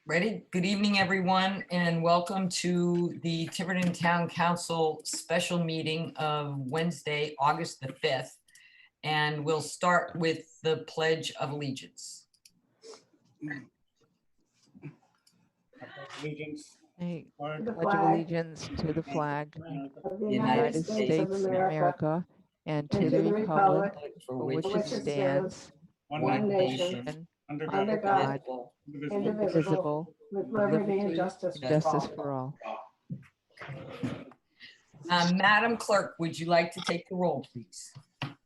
Ready? Good evening, everyone, and welcome to the Tiverton Town Council special meeting of Wednesday, August the 5th. And we'll start with the Pledge of Allegiance. Allegiance. I Flag pledge allegiance to the flag of of the United States of America and to the republic for for which which it stands, one nation, nation, under under God, God, indivisible, indivisible, with with liberty and justice and justice for all. for all. Madam Clerk, would you like to take the roll, please?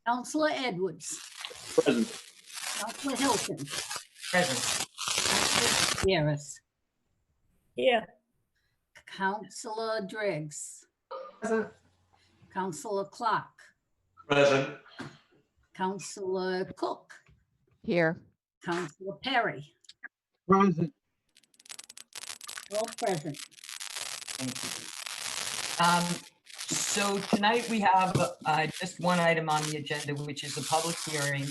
Counselor Edwards. Present. Counselor Hilton. Present. Counselor Harris. Here. Counselor Driggs. Present. Counselor Clark. Present. Counselor Cook. Here, Counselor Perry. Present. All present. Thank you. So tonight we have just one item on the agenda, which is a public hearing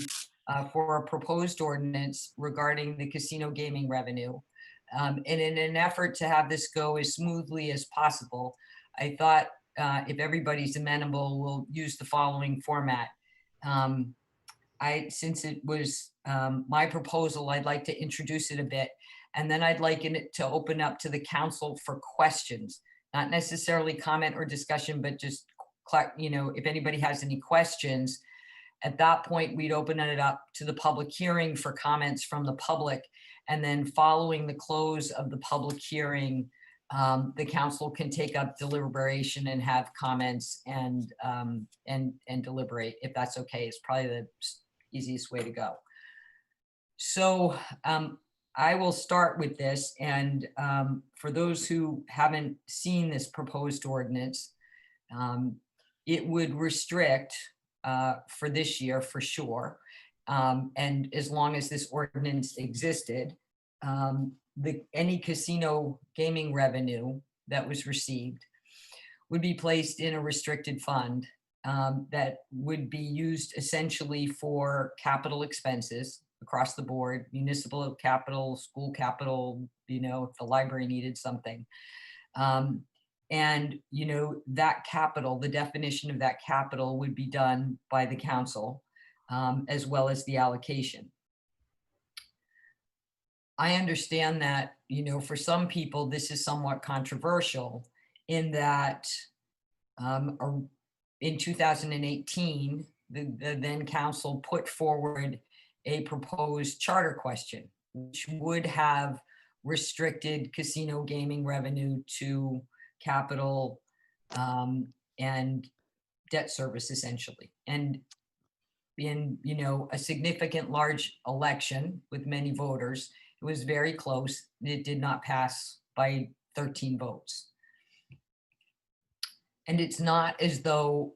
for a proposed ordinance regarding the casino gaming revenue. And in an effort to have this go as smoothly as possible, I thought if everybody's amenable, we'll use the following format. Since it was my proposal, I'd like to introduce it a bit, and then I'd like it to open up to the council for questions, not necessarily comment or discussion, but just, if anybody has any questions. At that point, we'd open it up to the public hearing for comments from the public. And then following the close of the public hearing, the council can take up deliberation and have comments and deliberate, if that's okay. It's probably the easiest way to go. So I will start with this. And for those who haven't seen this proposed ordinance, it would restrict for this year for sure. And as long as this ordinance existed, any casino gaming revenue that was received would be placed in a restricted fund that would be used essentially for capital expenses across the board, municipal capital, school capital, if the library needed something. And, that capital, the definition of that capital would be done by the council, as well as the allocation. I understand that, for some people, this is somewhat controversial in that in 2018, the then council put forward a proposed charter question, which would have restricted casino gaming revenue to capital and debt service, essentially. And in a significant large election with many voters, it was very close. It did not pass by 13 votes. And it's not as though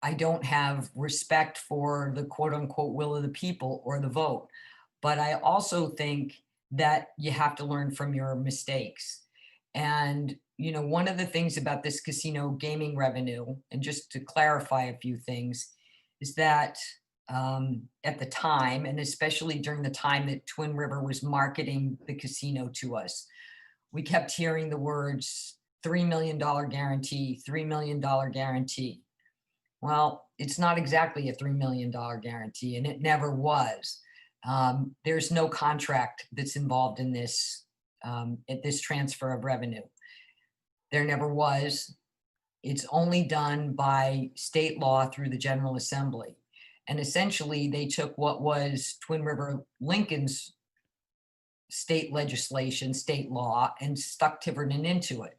I don't have respect for the quote unquote will of the people or the vote, but I also think that you have to learn from your mistakes. And one of the things about this casino gaming revenue, and just to clarify a few things, is that at the time, and especially during the time that Twin River was marketing the casino to us, we kept hearing the words $3 million guarantee, $3 million guarantee. Well, it's not exactly a $3 million guarantee, and it never was. There's no contract that's involved in this, at this transfer of revenue. There never was. It's only done by state law through the General Assembly. And essentially, they took what was Twin River Lincoln's state legislation, state law, and stuck Tiverton into it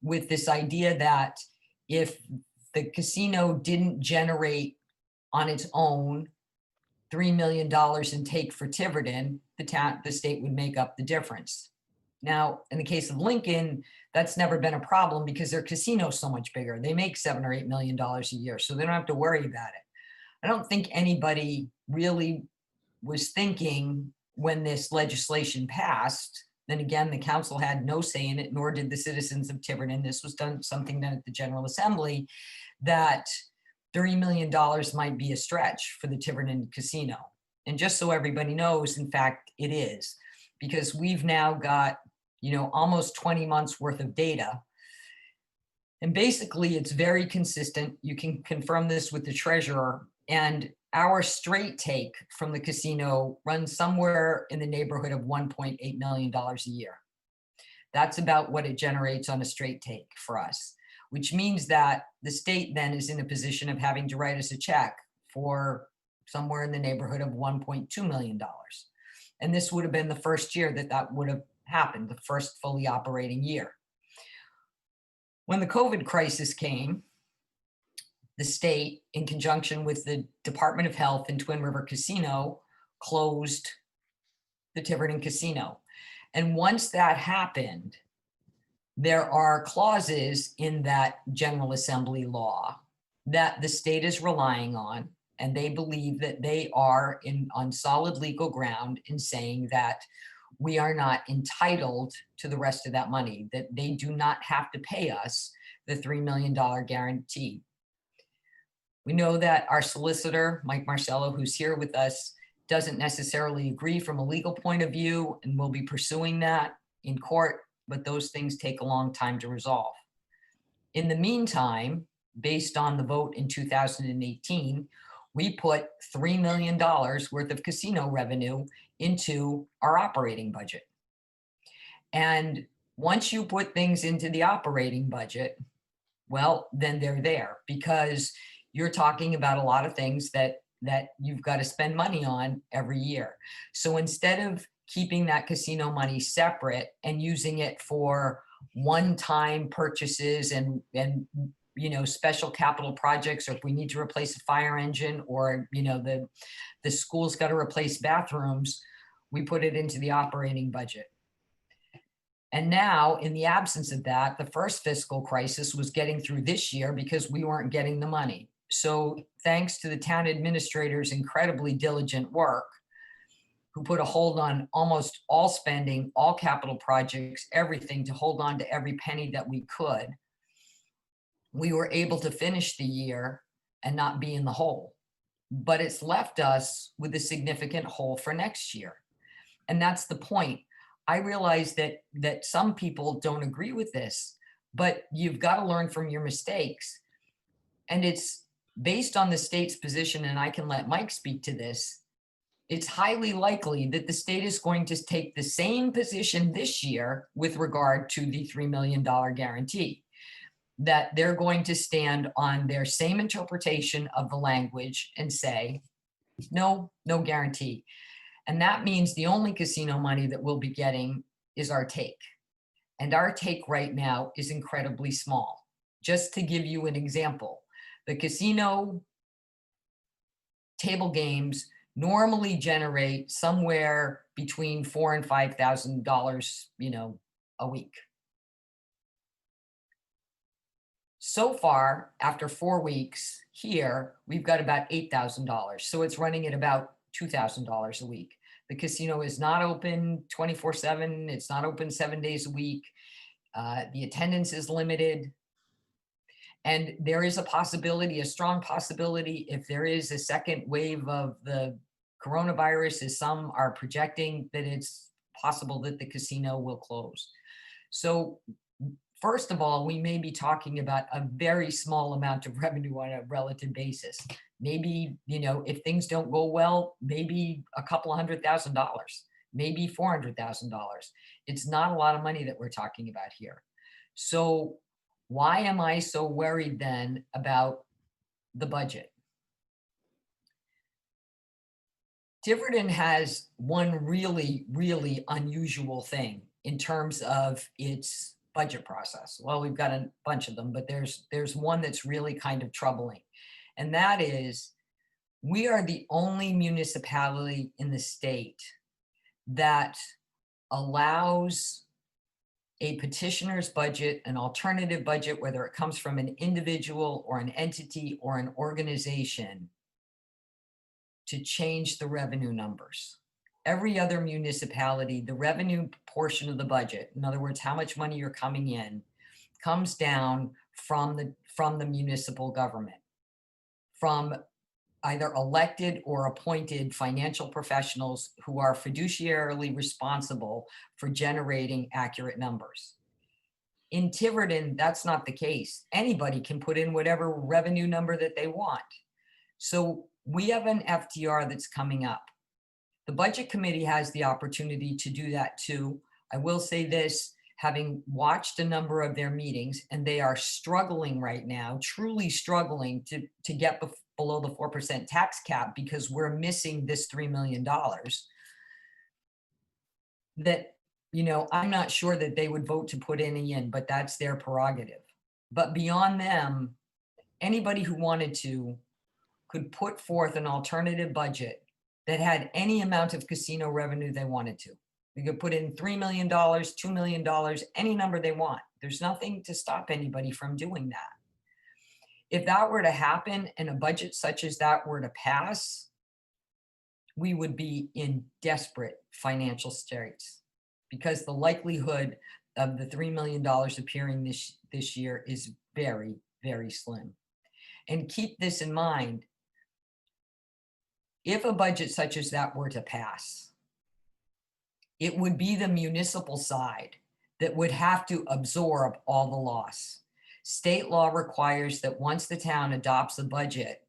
with this idea that if the casino didn't generate on its own $3 million in take for Tiverton, the state would make up the difference. Now, in the case of Lincoln, that's never been a problem because their casino is so much bigger. They make $7 or $8 million a year, so they don't have to worry about it. I don't think anybody really was thinking when this legislation passed. Then again, the council had no say in it, nor did the citizens of Tiverton. This was something done at the General Assembly, that $30 million might be a stretch for the Tiverton casino. And just so everybody knows, in fact, it is, because we've now got, almost 20 months worth of data. And basically it's very consistent. You can confirm this with the treasurer, and our straight take from the casino runs somewhere in the neighborhood of $1.8 million a year. That's about what it generates on a straight take for us, which means that the state then is in a position of having to write us a check for somewhere in the neighborhood of $1.2 million. And this would have been the first year that would have happened, the first fully operating year. When the COVID crisis came, the state, in conjunction with the Department of Health and Twin River Casino, closed the Tiverton Casino. And once that happened, there are clauses in that General Assembly law that the state is relying on, and they believe that they are on solid legal ground in saying that we are not entitled to the rest of that money, that they do not have to pay us the $3 million guarantee. We know that our solicitor, Mike Marcello, who's here with us, doesn't necessarily agree from a legal point of view, and we'll be pursuing that in court, but those things take a long time to resolve. In the meantime, based on the vote in 2018, we put $3 million worth of casino revenue into our operating budget. And once you put things into the operating budget, well, then they're there, because you're talking about a lot of things that you've got to spend money on every year. So instead of keeping that casino money separate and using it for one-time purchases and special capital projects, or if we need to replace a fire engine, or the school's got to replace bathrooms, we put it into the operating budget. And now, in the absence of that, the first fiscal crisis was getting through this year because we weren't getting the money. So thanks to the town administrator's incredibly diligent work, who put a hold on almost all spending, all capital projects, everything, to hold on to every penny that we could, we were able to finish the year and not be in the hole. But it's left us with a significant hole for next year. And that's the point. I realize that some people don't agree with this, but you've got to learn from your mistakes. And it's based on the state's position, and I can let Mike speak to this. It's highly likely that the state is going to take the same position this year with regard to the $3 million guarantee, that they're going to stand on their same interpretation of the language and say, no guarantee. And that means the only casino money that we'll be getting is our take. And our take right now is incredibly small. Just to give you an example, the casino table games normally generate somewhere between $4,000 and $5,000, a week. So far, after 4 weeks here, we've got about $8,000. So it's running at about $2,000 a week. The casino is not open 24/7. It's not open 7 days a week. The attendance is limited. And there is a possibility, a strong possibility, if there is a second wave of the coronavirus, as some are projecting, that it's possible that the casino will close. So first of all, we may be talking about a very small amount of revenue on a relative basis. Maybe, if things don't go well, maybe a couple of $100,000, maybe $400,000. It's not a lot of money that we're talking about here. So why am I so worried then about the budget? Tiverton has one really, really unusual thing in terms of its budget process. Well, we've got a bunch of them, but there's one that's really kind of troubling. And that is, we are the only municipality in the state that allows a petitioner's budget, an alternative budget, whether it comes from an individual or an entity or an organization, to change the revenue numbers. Every other municipality, the revenue portion of the budget, in other words, how much money you're coming in, comes down from the municipal government, from either elected or appointed financial professionals who are fiduciarily responsible for generating accurate numbers. In Tiverton, that's not the case. Anybody can put in whatever revenue number that they want. So we have an FTR that's coming up. The budget committee has the opportunity to do that too. I will say this, having watched a number of their meetings, and they are struggling right now, truly struggling to get below the 4% tax cap because we're missing this $3 million. That, you know, I'm not sure that they would vote to put any in, but that's their prerogative. But beyond them, anybody who wanted to could put forth an alternative budget that had any amount of casino revenue they wanted to. We could put in $3 million, $2 million, any number they want. There's nothing to stop anybody from doing that. If that were to happen and a budget such as that were to pass, we would be in desperate financial straits because the likelihood of the $3 million appearing this year is very, very slim. And keep this in mind. If a budget such as that were to pass, it would be the municipal side that would have to absorb all the loss. State law requires that once the town adopts a budget,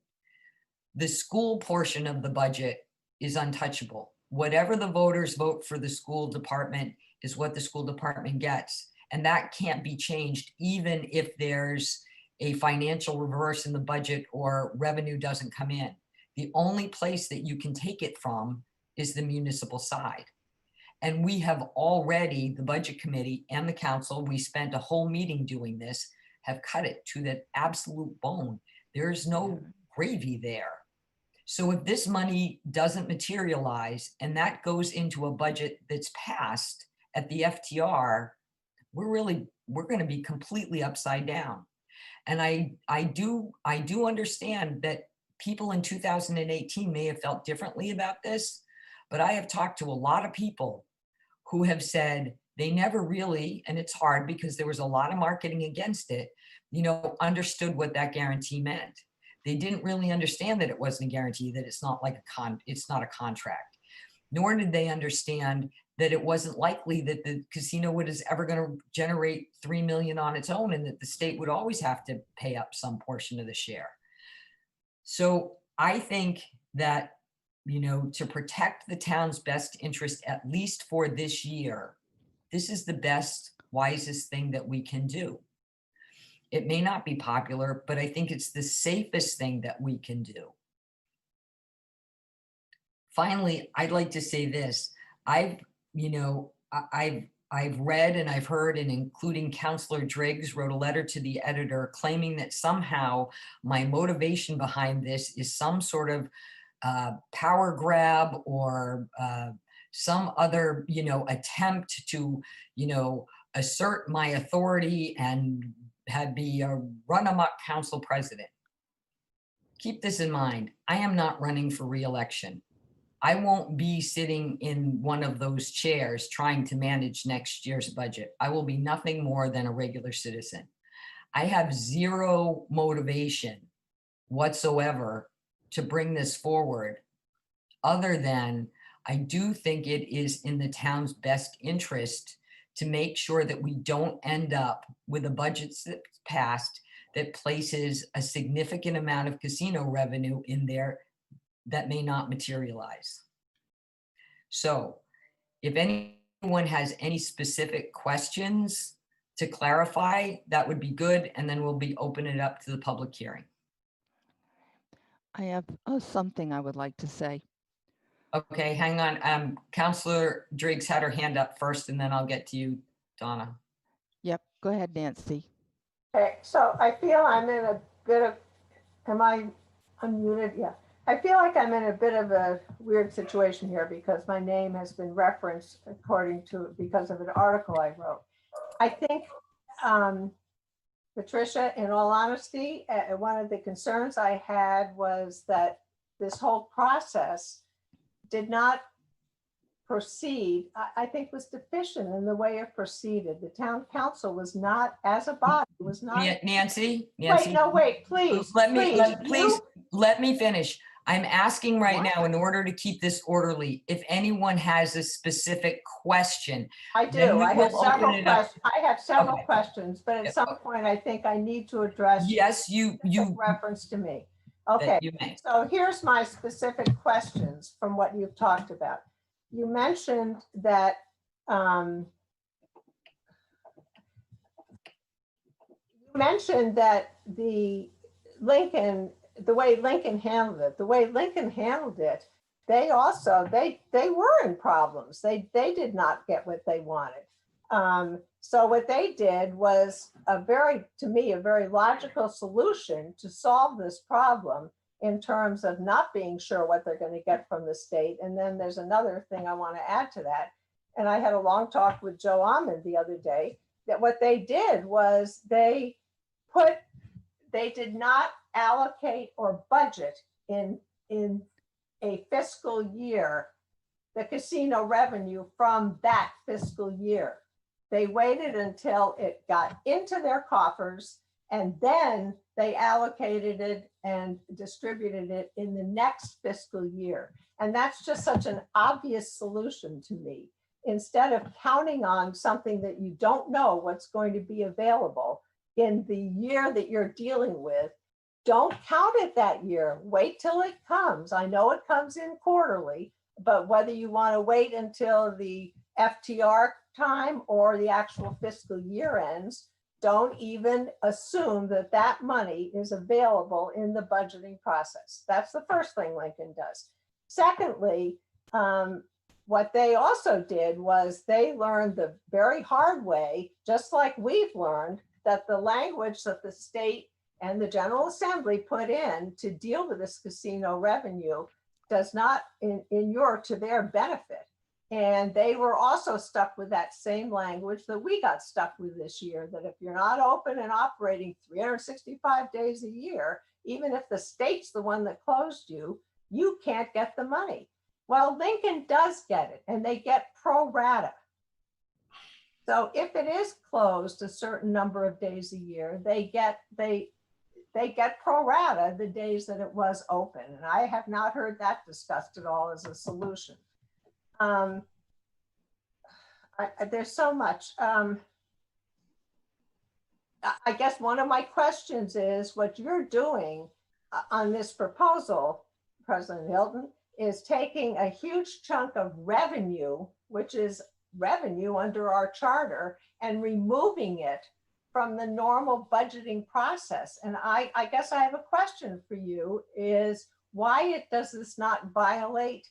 the school portion of the budget is untouchable. Whatever the voters vote for the school department is what the school department gets. And that can't be changed even if there's a financial reverse in the budget or revenue doesn't come in. The only place that you can take it from is the municipal side. And we have already, the budget committee and the council, we spent a whole meeting doing this, have cut it to the absolute bone. There's no gravy there. So if this money doesn't materialize and that goes into a budget that's passed at the FTR, we're going to be completely upside down. And I do understand that people in 2018 may have felt differently about this, but I have talked to a lot of people who have said they never really, and it's hard because there was a lot of marketing against it, you know, understood what that guarantee meant. They didn't really understand that it wasn't a guarantee, that it's not like it's not a contract. Nor did they understand that it wasn't likely that the casino was ever going to generate $3 million on its own and that the state would always have to pay up some portion of the share. So I think that, you know, to protect the town's best interest, at least for this year, this is the best, wisest thing that we can do. It may not be popular, but I think it's the safest thing that we can do. Finally, I'd like to say this. I've read and I've heard, and including Councillor Driggs wrote a letter to the editor claiming that somehow my motivation behind this is some sort of power grab or some other, you know, attempt to, you know, assert my authority and be a run-amok council president. Keep this in mind. I am not running for re-election. I won't be sitting in one of those chairs trying to manage next year's budget. I will be nothing more than a regular citizen. I have zero motivation whatsoever to bring this forward, other than I do think it is in the town's best interest to make sure that we don't end up with a budget that's passed that places a significant amount of casino revenue in there that may not materialize. So if anyone has any specific questions to clarify, that would be good. And then we'll be opening it up to the public hearing. I have something I would like to say. Okay, hang on. Councillor Driggs had her hand up first, and then I'll get to you, Donna. Yep, go ahead, Nancy. Okay, so I feel I'm in a bit of, am I unmuted? Yeah. I feel like I'm in a bit of a weird situation here because my name has been referenced because of an article I wrote. I think, Patricia, in all honesty, one of the concerns I had was that this whole process did not proceed, I think was deficient in the way it proceeded. The town council was not, as a body, was not. Nancy, Wait, no, wait, please. Let me finish. I'm asking right What? now, in order to keep this orderly, if anyone has a specific question. I Then do. we I will have open several it up. questions. I have several Okay. questions, but Yeah, at some point, I think I need to address Yes, you reference to me. Okay, may. so here's my specific questions from what you've talked about. You mentioned that the way Lincoln handled it, they also, they were in problems. They did not get what they wanted. So what they did was to me, a very logical solution to solve this problem in terms of not being sure what they're going to get from the state. And then there's another thing I want to add to that. And I had a long talk with Joe Ahmed the other day, that what they did was they did not allocate or budget in a fiscal year the casino revenue from that fiscal year. They waited until it got into their coffers, and then they allocated it and distributed it in the next fiscal year. And that's just such an obvious solution to me. Instead of counting on something that you don't know what's going to be available in the year that you're dealing with, don't count it that year. Wait till it comes. I know it comes in quarterly, but whether you want to wait until the FTR time or the actual fiscal year ends, don't even assume that that money is available in the budgeting process. That's the first thing Lincoln does. Secondly, what they also did was they learned the very hard way, just like we've learned, that the language that the state and the General Assembly put in to deal with this casino revenue does not inure to their benefit. And they were also stuck with that same language that we got stuck with this year, that if you're not open and operating 365 days a year, even if the state's the one that closed you, you can't get the money. Well, Lincoln does get it, and they get pro rata. So if it is closed a certain number of days a year, they get pro rata the days that it was open. And I have not heard that discussed at all as a solution. There's so much. I guess one of my questions is what you're doing on this proposal, President Hilton, is taking a huge chunk of revenue, which is revenue under our charter, and removing it from the normal budgeting process. And I guess I have a question for you, is why does this not violate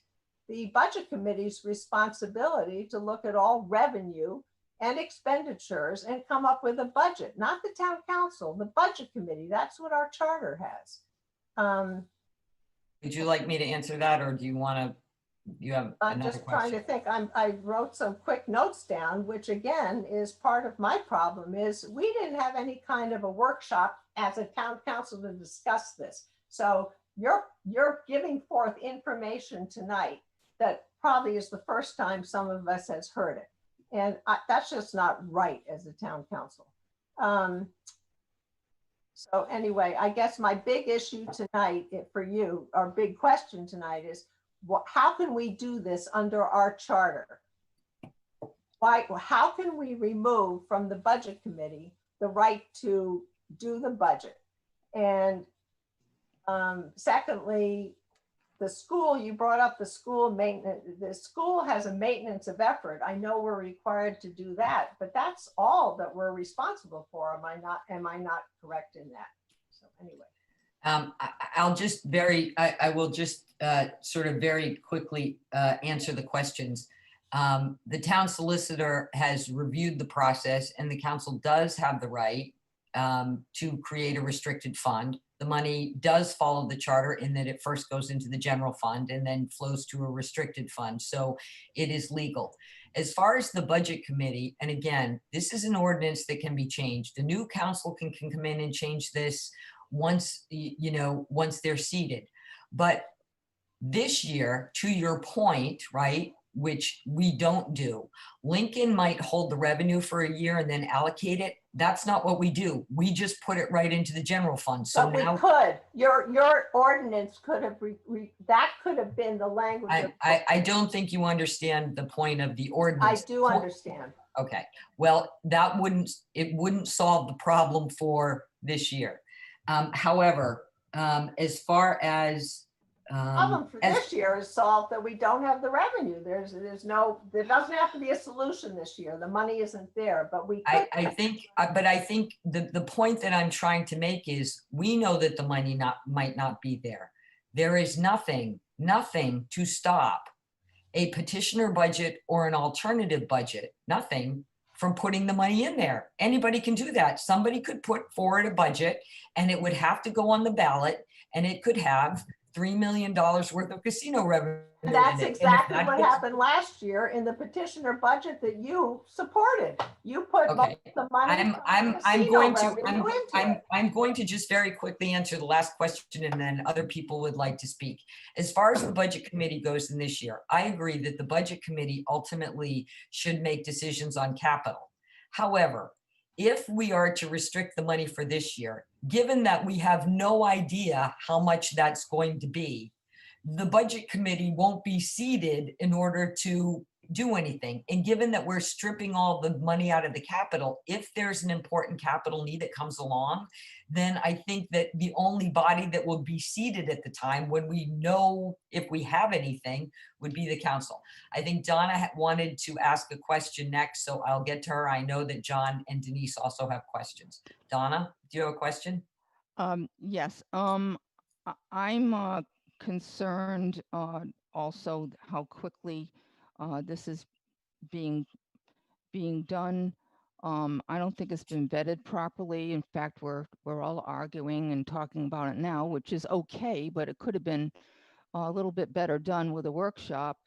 the budget committee's responsibility to look at all revenue and expenditures and come up with a budget? Not the town council, the budget committee. That's what our charter has. Would you like me to answer that, or do you want to, you have I'm another just trying question? to think. I wrote some quick notes down, which again is part of my problem, is we didn't have any kind of a workshop as a town council to discuss this. So you're giving forth information tonight that probably is the first time some of us has heard it. And that's just not right as a town council. So anyway, I guess my big issue tonight for you, our big question tonight is, how can we do this under our charter? How can we remove from the budget committee the right to do the budget? And secondly, the school, you brought up the school maintenance. The school has a maintenance of effort. I know we're required to do that, but that's all that we're responsible for. Am I not correct in that? So anyway. I will just sort of very quickly answer the questions. The town solicitor has reviewed the process, and the council does have the right to create a restricted fund. The money does follow the charter in that it first goes into the general fund and then flows to a restricted fund. So it is legal. As far as the budget committee, and again, this is an ordinance that can be changed. The new council can come in and change this once, once they're seated. But this year, to your point, right, which we don't do. Lincoln might hold the revenue for a year and then allocate it. That's not what we do. We just put it right into the general fund. So But we now could, your ordinance could have, that could have been the language. I don't think you understand the point of the I ordinance. do understand. Okay, well, it wouldn't solve the problem for this year. However, as far as Problem for as- this year is solved that we don't have the revenue. There doesn't have to be a solution this year. The money isn't there, but we could. I think the point that I'm trying to make is we know that the money might not be there. There is nothing to stop a petitioner budget or an alternative budget, nothing from putting the money in there. Anybody can do that. Somebody could put forward a budget and it would have to go on the ballot and it could have $3 million worth of casino revenue. And that's in it. And if exactly that what gets- happened last year in the petitioner budget that you supported. You put Okay. the money. from the I'm casino going to, revenue into it. I'm going to just very quickly answer the last question and then other people would like to speak. As far as the budget committee goes in this year, I agree that the budget committee ultimately should make decisions on capital. However, if we are to restrict the money for this year, given that we have no idea how much that's going to be, the budget committee won't be seated in order to do anything. And given that we're stripping all the money out of the capital, if there's an important capital need that comes along, then I think that the only body that will be seated at the time when we know if we have anything would be the council. I think Donna wanted to ask a question next, so I'll get to her. I know that John and Denise also have questions. Donna, do you have a question? Yes, I'm concerned also how quickly this is being done. I don't think it's been vetted properly. In fact, we're all arguing and talking about it now, which is okay, but it could have been a little bit better done with a workshop.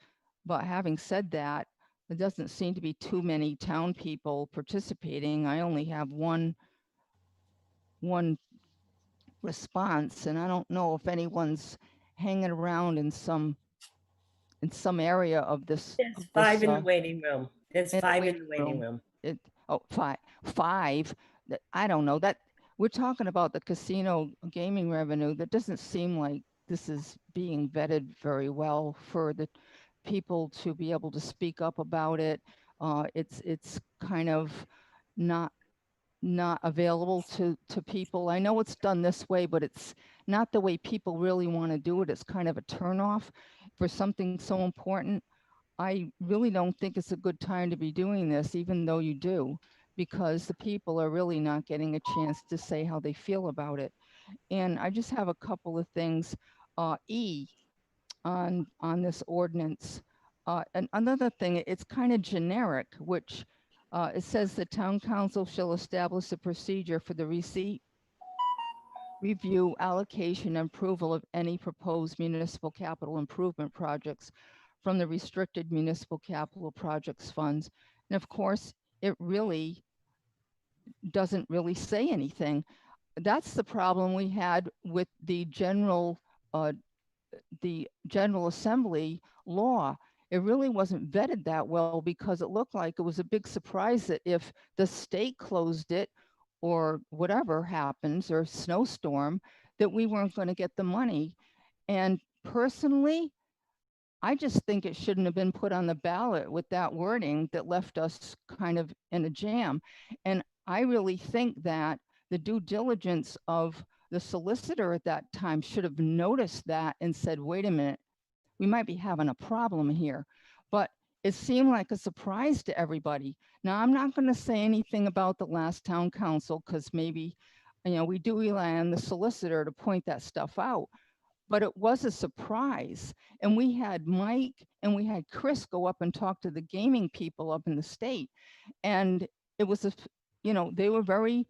But having said that, there doesn't seem to be too many town people participating. I only have one response, and I don't know if anyone's hanging around in some area of this. There's of five this, in the waiting room. There's in the five in the waiting waiting room. Five. I don't know that we're talking about the casino gaming revenue. That doesn't seem like this is being vetted very well for the people to be able to speak up about it. It's kind of not available to people. I know it's done this way, but it's not the way people really want to do it. It's kind of a turnoff for something so important. I really don't think it's a good time to be doing this, even though you do, because the people are really not getting a chance to say how they feel about it. And I just have a couple of things. E on this ordinance. And another thing, it's kind of generic, which it says the town council shall establish a procedure for the receipt, review, allocation, and approval of any proposed municipal capital improvement projects from the restricted municipal capital projects funds. And of course, it really doesn't really say anything. That's the problem we had with the General Assembly law. It really wasn't vetted that well because it looked like it was a big surprise that if the state closed it or whatever happens or snowstorm, that we weren't going to get the money. And personally, I just think it shouldn't have been put on the ballot with that wording that left us kind of in a jam. And I really think that the due diligence of the solicitor at that time should have noticed that and said, wait a minute, we might be having a problem here. But it seemed like a surprise to everybody. Now, I'm not going to say anything about the last town council because maybe, we do rely on the solicitor to point that stuff out. But it was a surprise. And we had Mike and we had Chris go up and talk to the gaming people up in the state. And it was, they were very,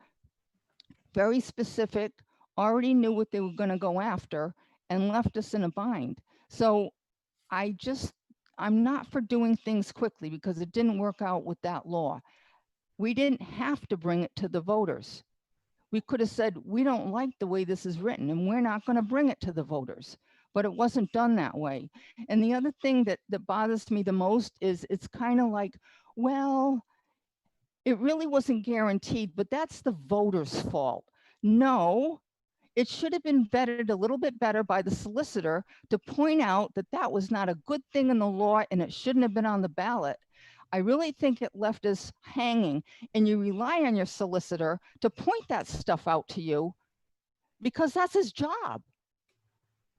very specific, already knew what they were going to go after and left us in a bind. So I'm not for doing things quickly because it didn't work out with that law. We didn't have to bring it to the voters. We could have said, we don't like the way this is written and we're not going to bring it to the voters. but it wasn't done that way. And the other thing that bothers me the most is it's kind of like, well, it really wasn't guaranteed, but that's the voters' fault. No, it should have been vetted a little bit better by the solicitor to point out that that was not a good thing in the law and it shouldn't have been on the ballot. I really think it left us hanging, and you rely on your solicitor to point that stuff out to you because that's his job.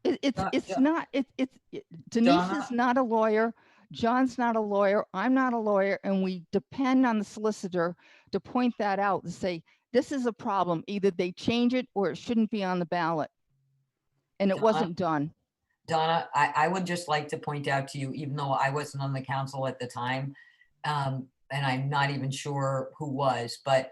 It's not, Denise Donna? is not a lawyer. John's not a lawyer. I'm not a lawyer. And we depend on the solicitor to point that out and say, this is a problem. Either they change it or it shouldn't be on the ballot. And it Donna? wasn't done. Donna, I would just like to point out to you, even though I wasn't on the council at the time, and I'm not even sure who was, but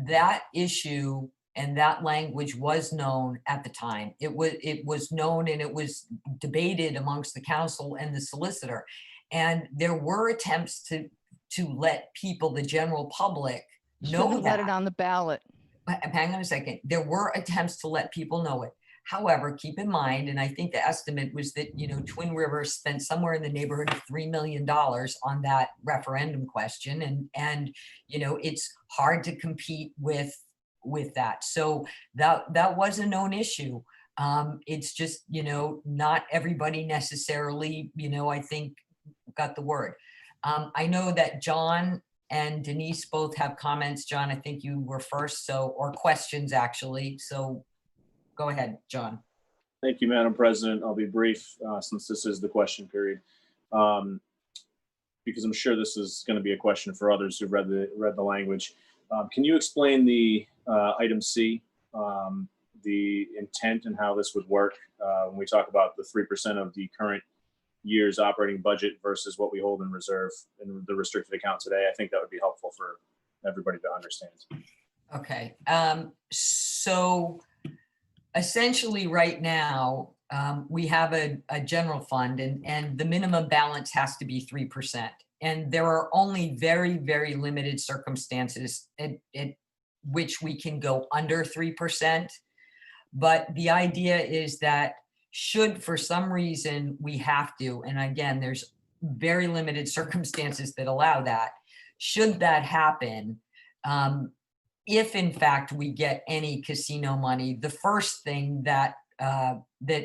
that issue and that language was known at the time. It was known and it was debated amongst the council and the solicitor. And there were attempts to let people, the general public, Shouldn't know have let it that. on the ballot. Hang on a second. There were attempts to let people know it. However, keep in mind, and I think the estimate was that, Twin River spent somewhere in the neighborhood of $3 million on that referendum question. And it's hard to compete with that. So that was a known issue. It's just, not everybody necessarily, I think got the word. I know that John and Denise both have comments. John, I think you were first, or questions actually. So go ahead, John. Thank you, Madam President. I'll be brief since this is the question period, because I'm sure this is going to be a question for others who've read the language. Can you explain the item C, the intent and how this would work when we talk about the 3% of the current year's operating budget versus what we hold in reserve in the restricted account today? I think that would be helpful for everybody to understand. Okay. So essentially right now, we have a general fund and the minimum balance has to be 3%. And there are only very, very limited circumstances at which we can go under 3%. But the idea is that should for some reason we have to, and again, there's very limited circumstances that allow that, should that happen, if in fact we get any casino money, the first thing that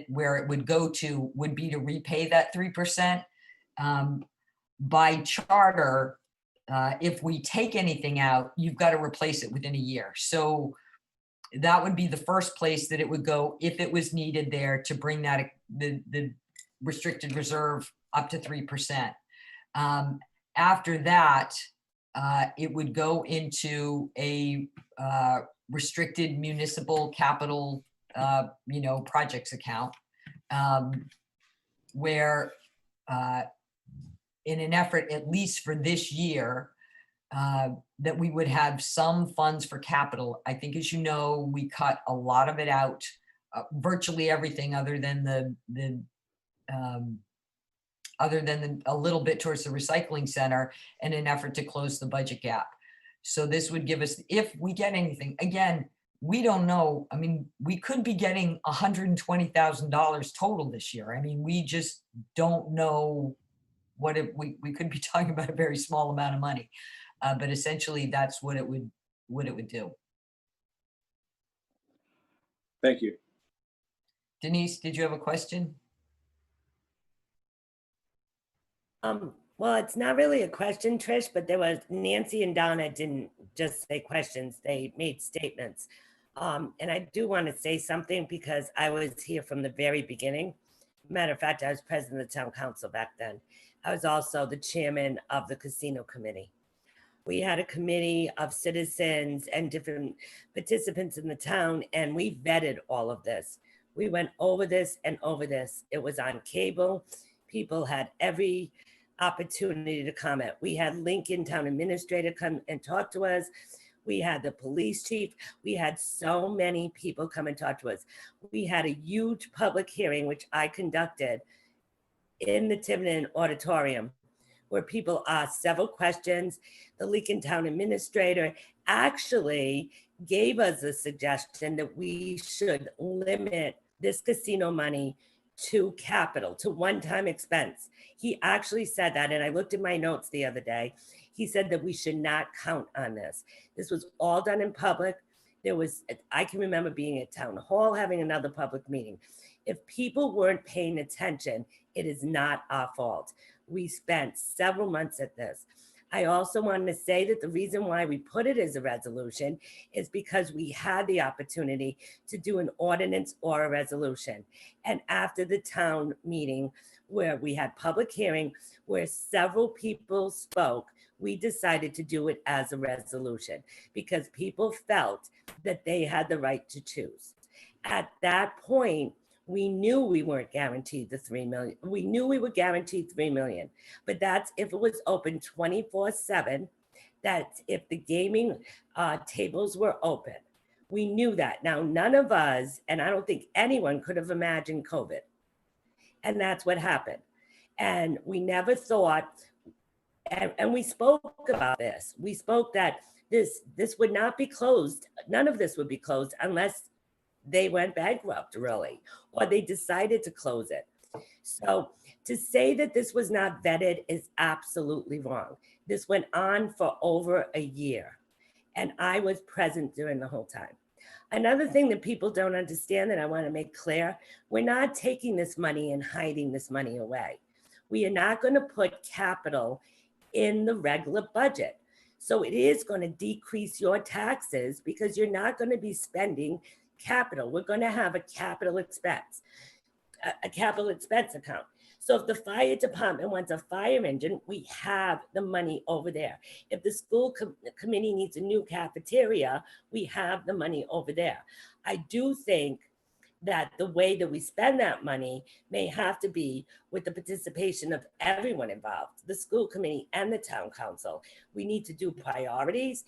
where it would go to would be to repay that 3%. By charter, if we take anything out, you've got to replace it within a year. So that would be the first place that it would go if it was needed there to bring that the restricted reserve up to 3%. After that, it would go into a restricted municipal capital, projects account, where in an effort, at least for this year, that we would have some funds for capital. I think, as you know, we cut a lot of it out, virtually everything other than a little bit towards the recycling center in an effort to close the budget gap. So this would give us, if we get anything, again, we don't know. I mean, we could be getting $120,000 total this year. I mean, we just don't know what we could be talking about a very small amount of money. But essentially that's what it would do. Thank you. Denise, did you have a question? Well, it's not really a question, Trish, but there was Nancy and Donna didn't just say questions, they made statements. And I do want to say something because I was here from the very beginning. Matter of fact, I was president of the town council back then. I was also the chairman of the casino committee. We had a committee of citizens and different participants in the town, and we vetted all of this. We went over this and over this. It was on cable. People had every opportunity to comment. We had Lincoln Town Administrator come and talk to us. We had the police chief. We had so many people come and talk to us. We had a huge public hearing, which I conducted in the Tiverton auditorium, where people asked several questions. The Lincoln Town Administrator actually gave us a suggestion that we should limit this casino money to capital, to one-time expense. He actually said that, and I looked at my notes the other day. He said that we should not count on this. This was all done in public. I can remember being at town hall, having another public meeting. If people weren't paying attention, it is not our fault. We spent several months at this. I also want to say that the reason why we put it as a resolution is because we had the opportunity to do an ordinance or a resolution. And after the town meeting, where we had public hearing, where several people spoke, we decided to do it as a resolution because people felt that they had the right to choose. At that point, we knew we weren't guaranteed the 3 million. We knew we were guaranteed 3 million, but that's if it was open 24/7. That's if the gaming tables were open. We knew that. Now, none of us, and I don't think anyone could have imagined COVID. And that's what happened. And we never thought, and we spoke about this. We spoke that this would not be closed. None of this would be closed unless they went bankrupt, really, or they decided to close it. So to say that this was not vetted is absolutely wrong. This went on for over a year, and I was present during the whole time. Another thing that people don't understand that I want to make clear, we're not taking this money and hiding this money away. We are not going to put capital in the regular budget. So it is going to decrease your taxes because you're not going to be spending capital. We're going to have a capital expense account. So if the fire department wants a fire engine, we have the money over there. If the school committee needs a new cafeteria, we have the money over there. I do think that the way that we spend that money may have to be with the participation of everyone involved, the school committee and the town council. We need to do priorities,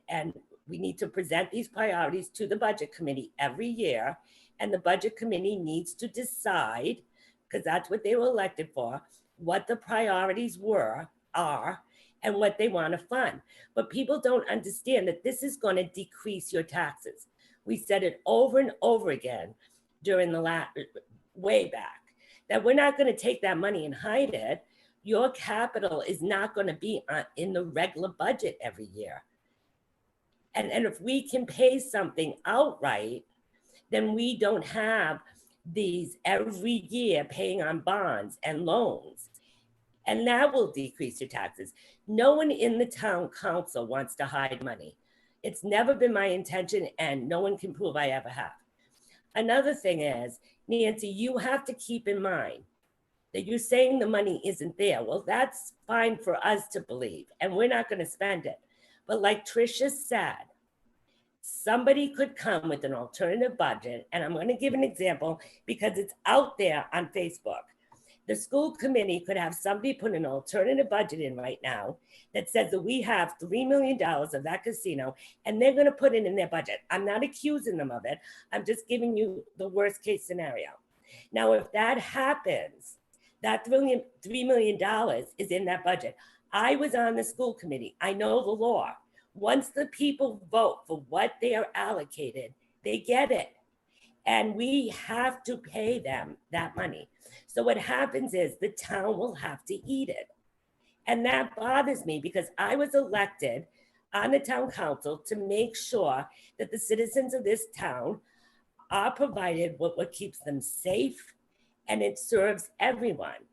and we need to present these priorities to the budget committee every year. And the budget committee needs to decide, because that's what they were elected for, what the priorities are, and what they want to fund. But people don't understand that this is going to decrease your taxes. We said it over and over again during the way back, that we're not going to take that money and hide it. Your capital is not going to be in the regular budget every year. And if we can pay something outright, then we don't have these every year paying on bonds and loans. And that will decrease your taxes. No one in the town council wants to hide money. It's never been my intention, and no one can prove I ever have. Another thing is, Nancy, you have to keep in mind that you're saying the money isn't there. Well, that's fine for us to believe, and we're not going to spend it. But like Tricia said, somebody could come with an alternative budget, and I'm going to give an example because it's out there on Facebook. The school committee could have somebody put an alternative budget in right now that says that we have $3 million of that casino, and they're going to put it in their budget. I'm not accusing them of it. I'm just giving you the worst case scenario. Now, if that happens, that $3 million is in that budget. I was on the school committee. I know the law. Once the people vote for what they are allocated, they get it. And we have to pay them that money. So what happens is the town will have to eat it. And that bothers me because I was elected on the town council to make sure that the citizens of this town are provided with what keeps them safe, and it serves everyone.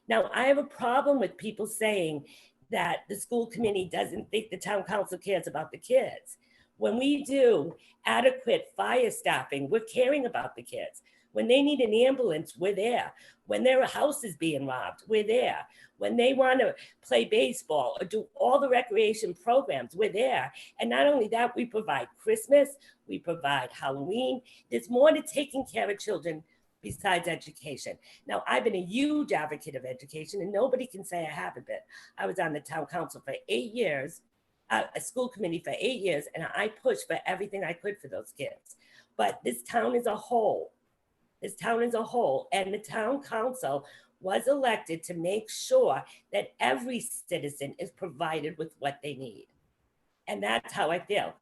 Now, I have a problem with people saying that the school committee doesn't think the town council cares about the kids. When we do adequate fire staffing, we're caring about the kids. When they need an ambulance, we're there. When their house is being robbed, we're there. When they want to play baseball or do all the recreation programs, we're there. And not only that, we provide Christmas, we provide Halloween. There's more to taking care of children besides education. Now, I've been a huge advocate of education, and nobody can say I haven't been. I was on the town council for 8 years, a school committee for 8 years, and I pushed for everything I could for those kids. But this town as a whole, and the town council was elected to make sure that every citizen is provided with what they need. And that's how I feel.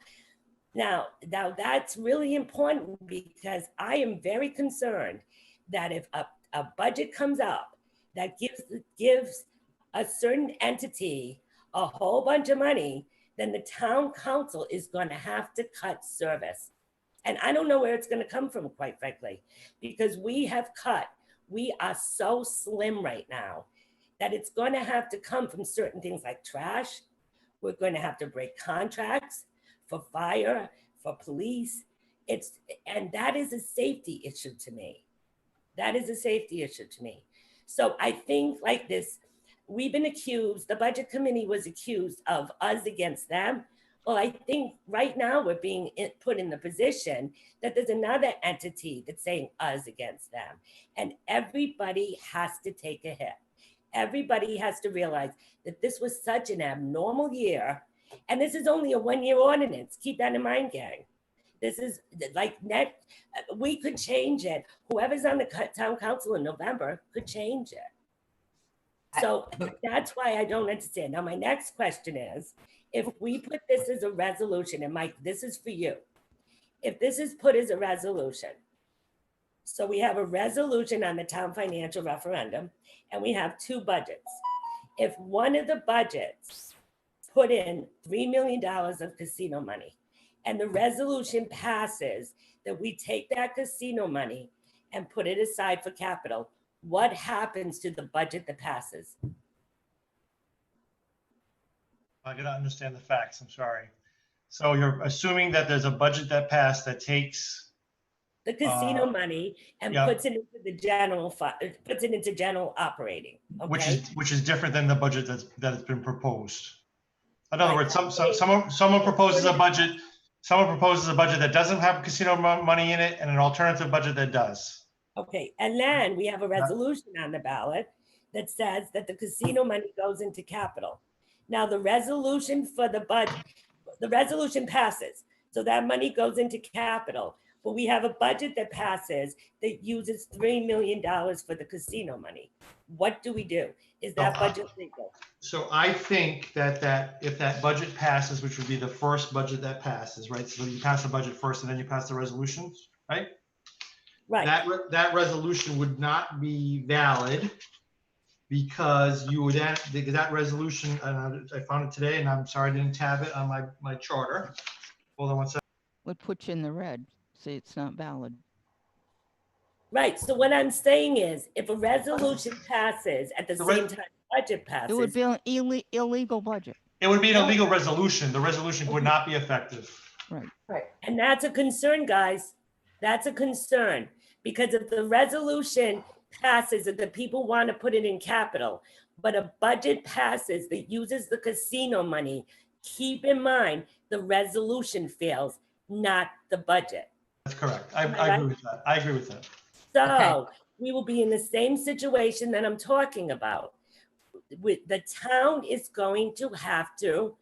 Now that's really important because I am very concerned that if a budget comes up that gives a certain entity a whole bunch of money, then the town council is going to have to cut service. And I don't know where it's going to come from, quite frankly, because we are so slim right now that it's going to have to come from certain things like trash. We're going to have to break contracts for fire, for police. And that is a safety issue to me. That is a safety issue to me. So I think like this, we've been accused, the budget committee was accused of us against them. Well, I think right now we're being put in the position that there's another entity that's saying us against them. And everybody has to take a hit. Everybody has to realize that this was such an abnormal year. And this is only a one-year ordinance. Keep that in mind, gang. This is like we could change it. Whoever's on the town council in November could change it. So that's why I don't understand. Now, my next question is, if we put this as a resolution, and Mike, this is for you. If this is put as a resolution, so we have a resolution on the town financial referendum, and we have two budgets. If one of the budgets put in $3 million of casino money, and the resolution passes that we take that casino money and put it aside for capital, what happens to the budget that passes? I gotta understand the facts, I'm sorry. So you're assuming that there's a budget that passed that takes, The casino money and yeah. puts it into the general fund, puts it into general operating, okay? which is different than the budget that has been proposed. In other Right. words, someone proposes a budget, that doesn't have casino money in it, and an alternative budget that does. Okay, and then we have a resolution on the ballot that says that the casino money goes into capital. Now, the resolution for the budget, the resolution passes, so that money goes into capital. But we have a budget that passes that uses $3 million for the casino money. What do we do? Is that budget legal? So I think that if that budget passes, which would be the first budget that passes, right? So you pass the budget first and then you pass the resolutions, right? Right, That resolution would not be valid because you would add, because that resolution, I found it today and I'm sorry I didn't tab it on my charter. Hold on one second. Would put you in the red. Say it's not valid. right. So what I'm saying is, if a resolution passes at the same time budget It would passes, be an illegal budget. It would be an illegal resolution. The resolution would not be effective. Right. Right. and that's a concern, guys. That's a concern. Because if the resolution passes and the people want to put it in capital, but a budget passes that uses the casino money, keep in mind, the resolution fails, not the budget. That's correct. I Am I agree with that. I agree with that. So Okay. we will be in the same situation that I'm talking about. With the town is going to have to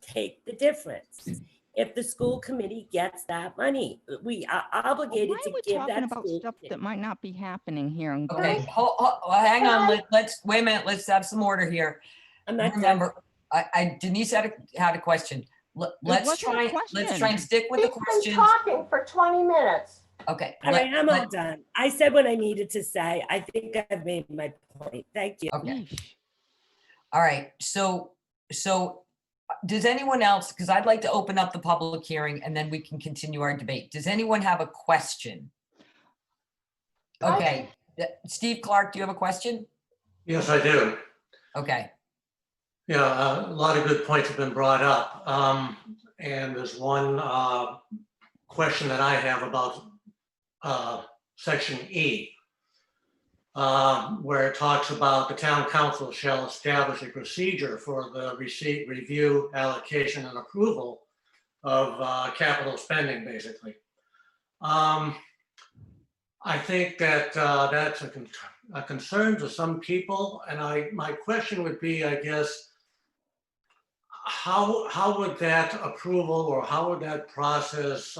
take the difference. If the school committee gets that money, we are obligated Why to are we give talking that about school. stuff that might not be happening here? And Okay, well, hang on, let's, wait a minute, let's have some order here. I'm not done. Remember, Denise had a question. Let's wasn't a try question. and stick with the He's been questions. talking for 20 minutes. Okay. All right, I'm all let- done. I said what I needed to say. I think I've made my point. Thank you. Okay, Yeesh. all right, so does anyone else, because I'd like to open up the public hearing and then we can continue our debate. Does anyone have a question? Okay, Steve Clark, do you have a question? Yes, I do. Okay, Yeah, a lot of good points have been brought up. And there's one question that I have about section E, where it talks about the town council shall establish a procedure for the receipt, review, allocation, and approval of capital spending, basically. I think that that's a concern to some people, and my question would be, I guess, how would that approval or how would that process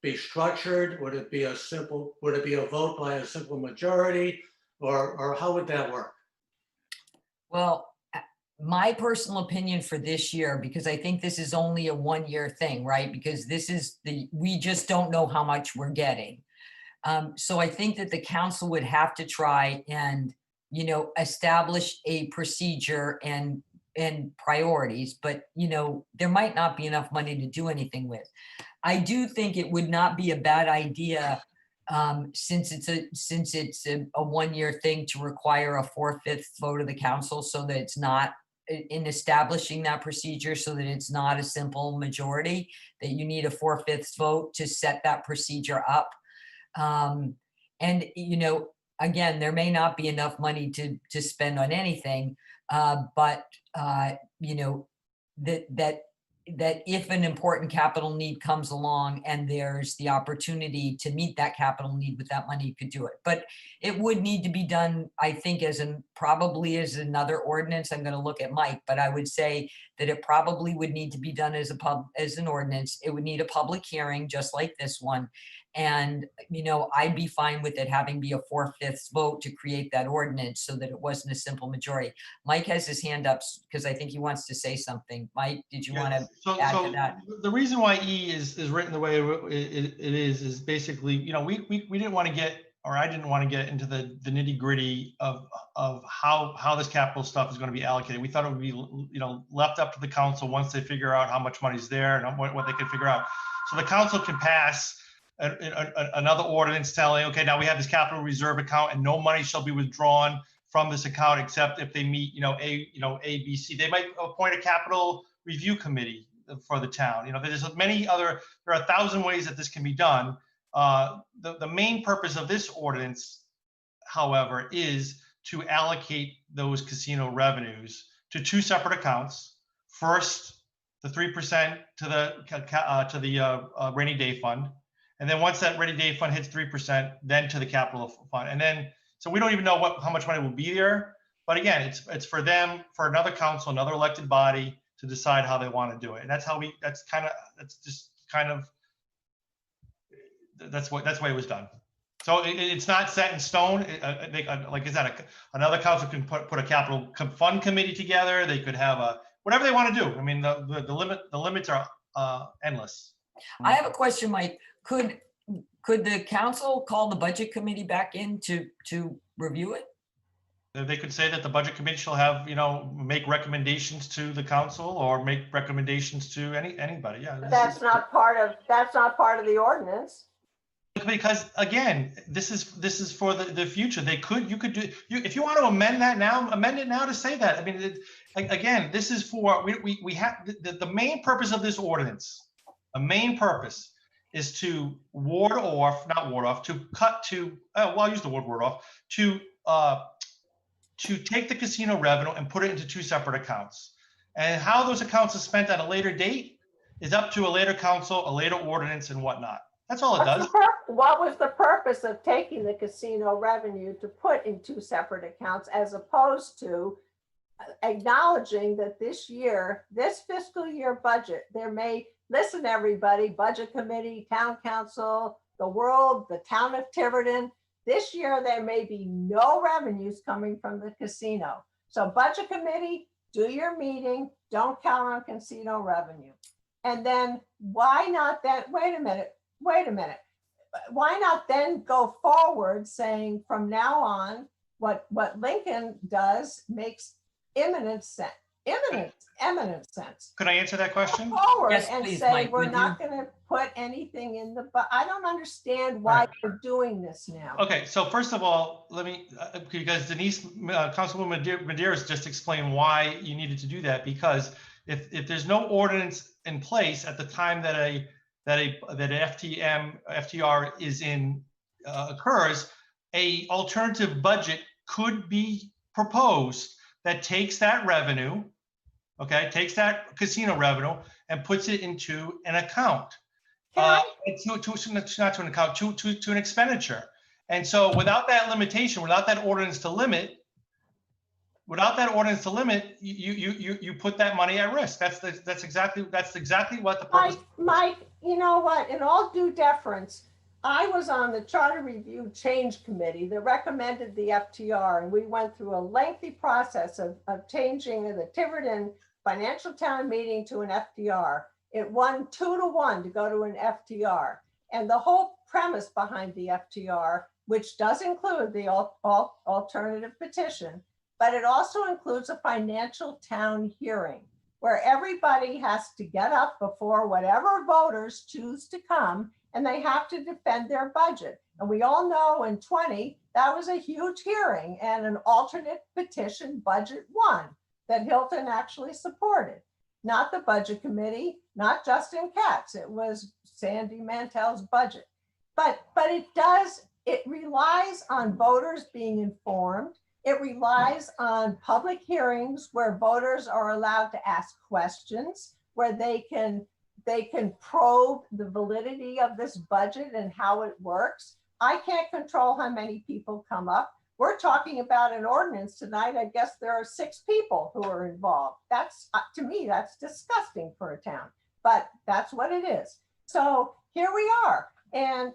be structured? Would it be a vote by a simple majority, or how would that work? well, my personal opinion for this year, because I think this is only a one-year thing, right? Because we just don't know how much we're getting. So I think that the council would have to try and, you know, establish a procedure and priorities, but, you know, there might not be enough money to do anything with. I do think it would not be a bad idea, since it's a 1-year thing, to require a 4/5 vote of the council, so that it's not in establishing that procedure, so that it's not a simple majority, that you need a 4/5 vote to set that procedure up. And, you know, again, there may not be enough money to spend on anything, but, you know, that if an important capital need comes along and there's the opportunity to meet that capital need with that money, you could do it. But it would need to be done, I think, probably as another ordinance. I'm going to look at Mike, but I would say that it probably would need to be done as an ordinance. It would need a public hearing, just like this one. And, you know, I'd be fine with it having be a 4/5 vote to create that ordinance, so that it wasn't a simple majority. Mike has his hand up because I think he wants to say something. Mike, did you want to add to that? The reason why E is written the way it is basically, you know, we didn't want to get, or I didn't want to get into the nitty gritty of how this capital stuff is going to be allocated. We thought it would be, you know, left up to the council once they figure out how much money's there and what they can figure out. So the council can pass another ordinance telling, okay, now we have this capital reserve account and no money shall be withdrawn from this account except if they meet, A, B, C. They might appoint a capital review committee for the town. You know, there are 1,000 ways that this can be done. The main purpose of this ordinance, however, is to allocate those casino revenues to 2 separate accounts. First, the 3% to the rainy day fund. And then once that rainy day fund hits 3%, then to the capital fund. And then, so we don't even know how much money will be there. But again, it's for them, for another council, another elected body to decide how they want to do it. And that's the way it was done. So it's not set in stone. Like I said, another council can put a capital fund committee together. They could have whatever they want to do. I mean, the limits are endless. I have a question, Mike. Could the council call the budget committee back in to review it? They could say that the budget committee shall have, make recommendations to the council or make recommendations to anybody. Yeah. That's not part of the ordinance. Because again, this is for the future. You could do, if you want to amend that now, amend it now to say that. I mean, again, this is for, we have, the main purpose of this ordinance, the main purpose is to I'll use the word ward off, to take the casino revenue and put it into 2 separate accounts. And how those accounts are spent at a later date is up to a later council, a later ordinance and whatnot. That's all it does. What was the purpose of taking the casino revenue to put in 2 separate accounts, as opposed to acknowledging that this fiscal year budget, listen, everybody, budget committee, town council, the town of Tiverton, this year there may be no revenues coming from the casino. So budget committee, do your meeting, don't count on casino revenue. And then why not then, wait a minute. Why not then go forward saying from now on, what Lincoln does makes eminent sense. Could I answer that question? Forward Yes, and please, say, Mike, we're would not going to put anything in I don't understand why you're doing this now. Okay, so first of all, let me, because Denise, Councilwoman Medeiros just explained why you needed to do that, because if there's no ordinance in place at the time that FTR is occurs, a alternative budget could be proposed that takes that revenue, takes that casino revenue and puts it into an account. Not to an account, to an expenditure. And so without that limitation, without that ordinance to limit, you put that money at risk. That's exactly what the purpose. Mike, you know what? In all due deference, I was on the Charter Review Change Committee that recommended the FTR, and we went through a lengthy process of changing the Tiverton Financial Town Meeting to an FTR. It won 2-1 to go to an FTR. And the whole premise behind the FTR, which does include the alternative petition, but it also includes a financial town hearing where everybody has to get up before whatever voters choose to come, and they have to defend their budget. And we all know in 20, that was a huge hearing, and an alternate petition budget won that Hilton actually supported. Not the budget committee, not Justin Katz. It was Sandy Mantel's budget. But it relies on voters being informed. It relies on public hearings where voters are allowed to ask questions, where they can probe the validity of this budget and how it works. I can't control how many people come up. We're talking about an ordinance tonight. I guess there are 6 people who are involved. That's, to me, that's disgusting for a town, but that's what it is. So here we are. And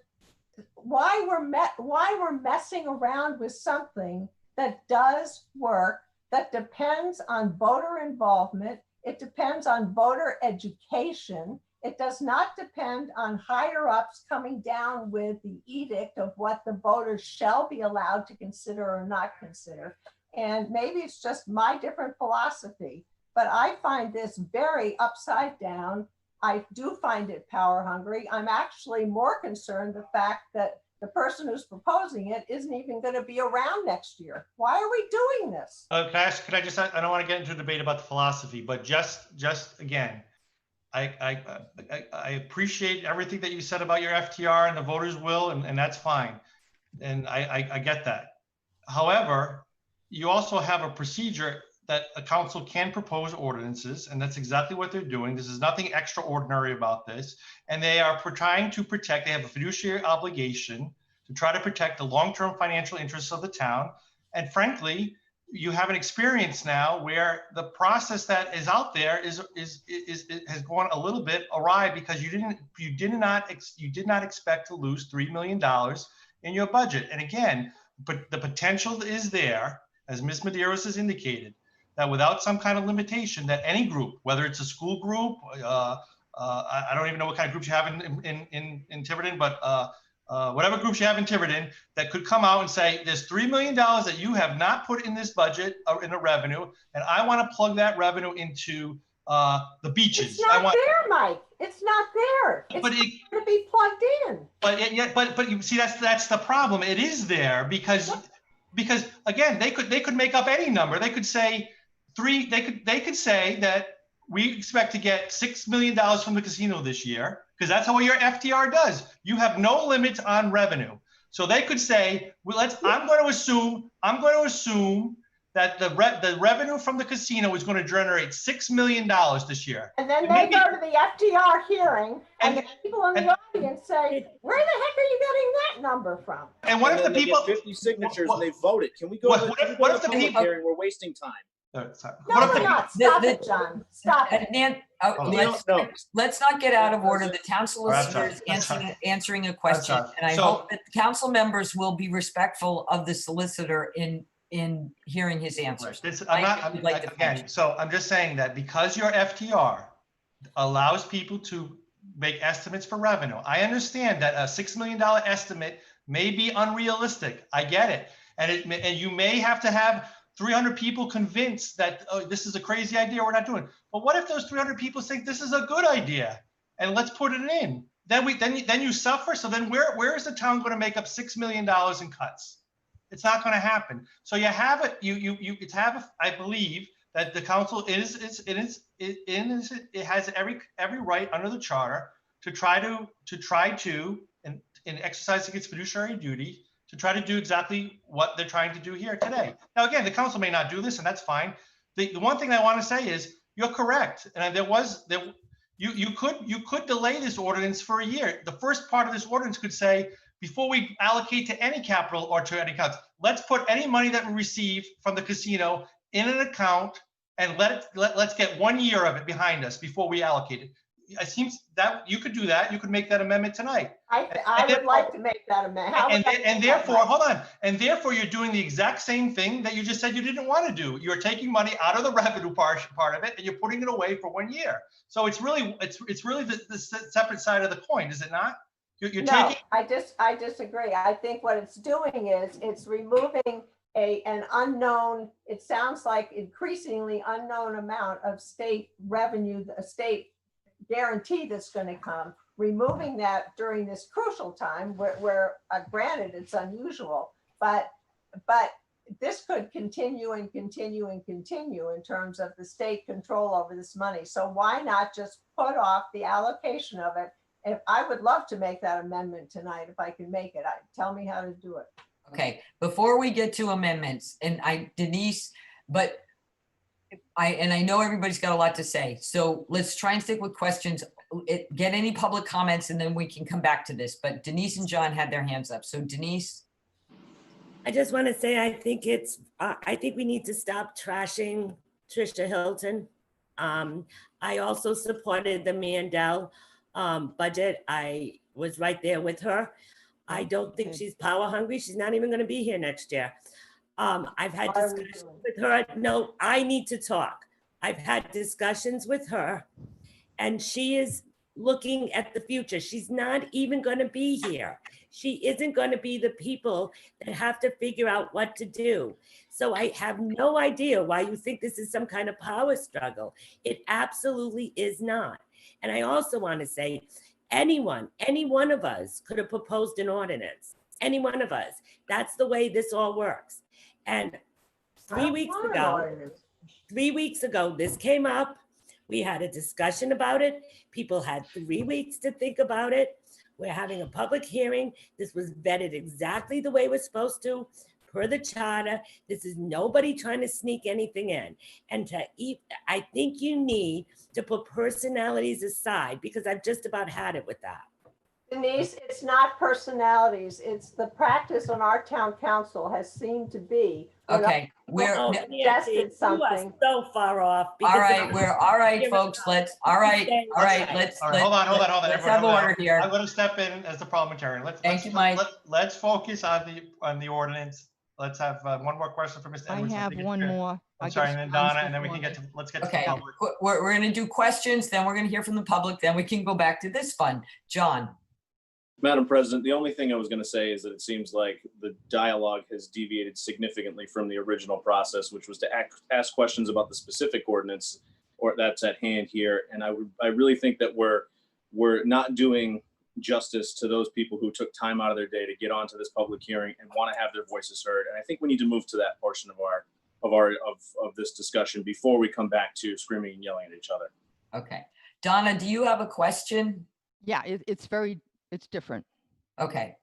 why we're messing around with something that does work, that depends on voter involvement. It depends on voter education. It does not depend on higher ups coming down with the edict of what the voters shall be allowed to consider or not consider. And maybe it's just my different philosophy, but I find this very upside down. I do find it power hungry. I'm actually more concerned the fact that the person who's proposing it isn't even going to be around next year. Why are we doing this? Can I just, I don't want to get into a debate about the philosophy, but just again, I appreciate everything that you said about your FTR and the voters' will, and that's fine. And I get that. However, you also have a procedure that a council can propose ordinances, and that's exactly what they're doing. This is nothing extraordinary about this. And they are trying to protect, they have a fiduciary obligation to try to protect the long-term financial interests of the town. And frankly, you have an experience now where the process that is out there has gone a little bit awry because you did not expect to lose $3 million in your budget. And again, but the potential is there, as Ms. Medeiros has indicated, that without some kind of limitation, that any group, whether it's a school group, I don't even know what kind of groups you have in Tiverton, but whatever groups you have in Tiverton, that could come out and say, there's $3 million that you have not put in this budget or in the revenue, and I want to plug that revenue into the beaches. It's not there, Mike. It's not there. It's going to be plugged in. But you see, that's the problem. It is there because again, they could make up any number. They could say they could say that we expect to get $6 million from the casino this year, because that's how your FTR does. You have no limits on revenue. So they could say, well, I'm going to assume that the revenue from the casino is going to generate $6 million this year. And then they go to the FTR hearing, and the people in the audience say, where the heck are you getting that number from? And what if the people 50 signatures and they voted? Can we go to the public hearing? We're wasting time. No, we're not. Stop it, John. Stop it. Let's not get out of order. The town solicitor is answering a question, and I hope that the council members will be respectful of the solicitor in hearing his answers. So I'm just saying that because your FTR allows people to make estimates for revenue, I understand that a $6 million estimate may be unrealistic. I get it, and you may have to have 300 people convinced that this is a crazy idea, we're not doing it. But what if those 300 people think this is a good idea and let's put it in? Then you suffer. So then where is the town going to make up $6 million in cuts? It's not going to happen. So you have it. I believe that the council it has every right under the charter to try to in exercising its fiduciary duty, to try to do exactly what they're trying to do here today. Now, again, the council may not do this, and that's fine. The one thing I want to say is you're correct, and you could delay this ordinance for a year. The first part of this ordinance could say, before we allocate to any capital or to any accounts, let's put any money that we receive from the casino in an account and let's get 1 year of it behind us before we allocate it. It seems that you could do that. You could make that amendment tonight. I would like to make that amendment. And therefore, hold on. And therefore, you're doing the exact same thing that you just said you didn't want to do. You're taking money out of the revenue part of it, and you're putting it away for 1 year. So it's really the separate side of the coin, is it not? You're No, taking, I disagree. I think what it's doing is it's removing an unknown, it sounds like increasingly unknown amount of state revenue, a state guarantee that's going to come, removing that during this crucial time where granted it's unusual, but this could continue and continue and continue in terms of the state control over this money. So why not just put off the allocation of it? If I would love to make that amendment tonight, if I can make it, tell me how to do it. Okay, before we get to amendments, and Denise, but I know everybody's got a lot to say, so let's try and stick with questions. Get any public comments and then we can come back to this, but Denise and John had their hands up. So Denise. I just want to say, I think we need to stop trashing Tricia Hilton. I also supported the Mandel budget. I was right there with her. I don't think she's power hungry. She's not even going to be here next year. I've had discussions with her. No, I need to talk. I've had discussions with her, and she is looking at the future. She's not even going to be here. She isn't going to be the people that have to figure out what to do. So I have no idea why you think this is some kind of power struggle. It absolutely is not. And I also want to say, any one of us could have proposed an ordinance. Any one of us. That's the way this all works. And 3 weeks ago, this came up. We had a discussion about it. People had 3 weeks to think about it. We're having a public hearing. This was vetted exactly the way we're supposed to, per the charter. This is nobody trying to sneak anything in. And I think you need to put personalities aside, because I've just about had it with that. Denise, it's not personalities. It's the practice on our town council has seemed to be. Okay, Suggested something. So far off. All right, folks, let's hold on. Let's have order here. I'm gonna step in as the parliamentarian. Thank you, Mike. Let's focus on the ordinance. Let's have one more question for Mr. I Edwards. have one more. I'm sorry, and then Donna, and then we can let's get to the Okay, public. we're gonna do questions, then we're gonna hear from the public, then we can go back to this fund. John. Madam President, the only thing I was going to say is that it seems like the dialogue has deviated significantly from the original process, which was to ask questions about the specific ordinance or that's at hand here. And I really think that we're not doing justice to those people who took time out of their day to get onto this public hearing and want to have their voices heard. And I think we need to move to that portion of this discussion before we come back to screaming and yelling at each other. Okay, Donna, do you have a question? Yeah, it's different. Okay.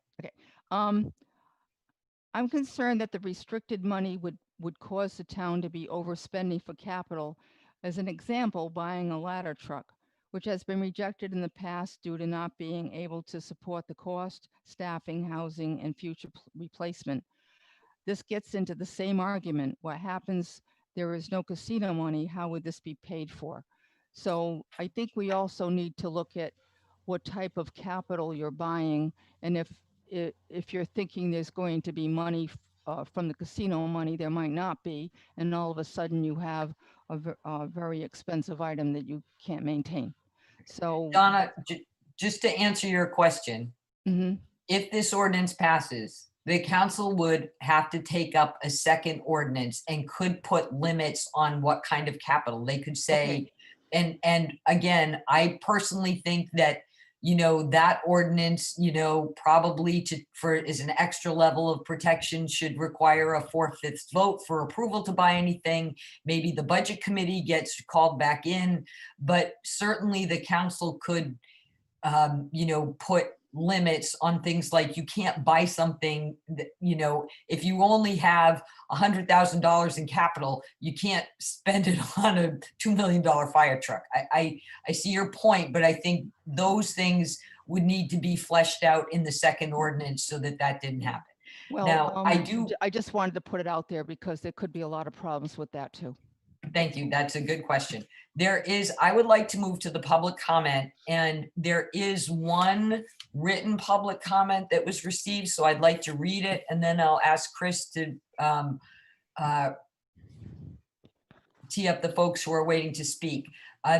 I'm concerned that the restricted money would cause the town to be overspending for capital. As an example, buying a ladder truck, which has been rejected in the past due to not being able to support the cost, staffing, housing, and future replacement. This gets into the same argument. What happens? There is no casino money. How would this be paid for? So I think we also need to look at what type of capital you're buying, and if you're thinking there's going to be money from the casino money, there might not be, and all of a sudden you have a very expensive item that you can't maintain. So Donna, just to answer your question, if this ordinance passes, the council would have to take up a second ordinance and could put limits on what kind of capital they could say. Okay. And again, I personally think that that ordinance, probably is an extra level of protection, should require a 4/5 vote for approval to buy anything. Maybe the budget committee gets called back in, but certainly the council could, put limits on things like you can't buy something that, if you only have $100,000 in capital, you can't spend it on a $2 million fire truck. I see your point, but I think those things would need to be fleshed out in the second ordinance so that didn't happen. Well, now, I just wanted to put it out there because there could be a lot of problems with that too. Thank you. That's a good question. I would like to move to the public comment, and there is one written public comment that was received. So I'd like to read it, and then I'll ask Chris to tee up the folks who are waiting to speak.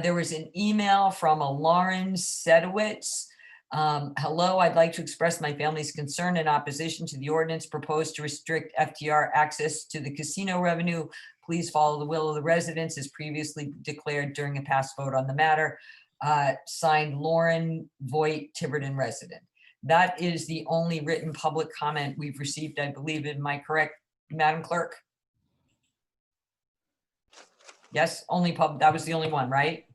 There was an email from a Lauren Sedowitz. Hello, I'd like to express my family's concern and opposition to the ordinance proposed to restrict FTR access to the casino revenue. Please follow the will of the residents as previously declared during a past vote on the matter. Signed Lauren Voigt, Tiverton resident. That is the only written public comment we've received, I believe. Am I correct, Madam Clerk? Yes, that was the only one, right?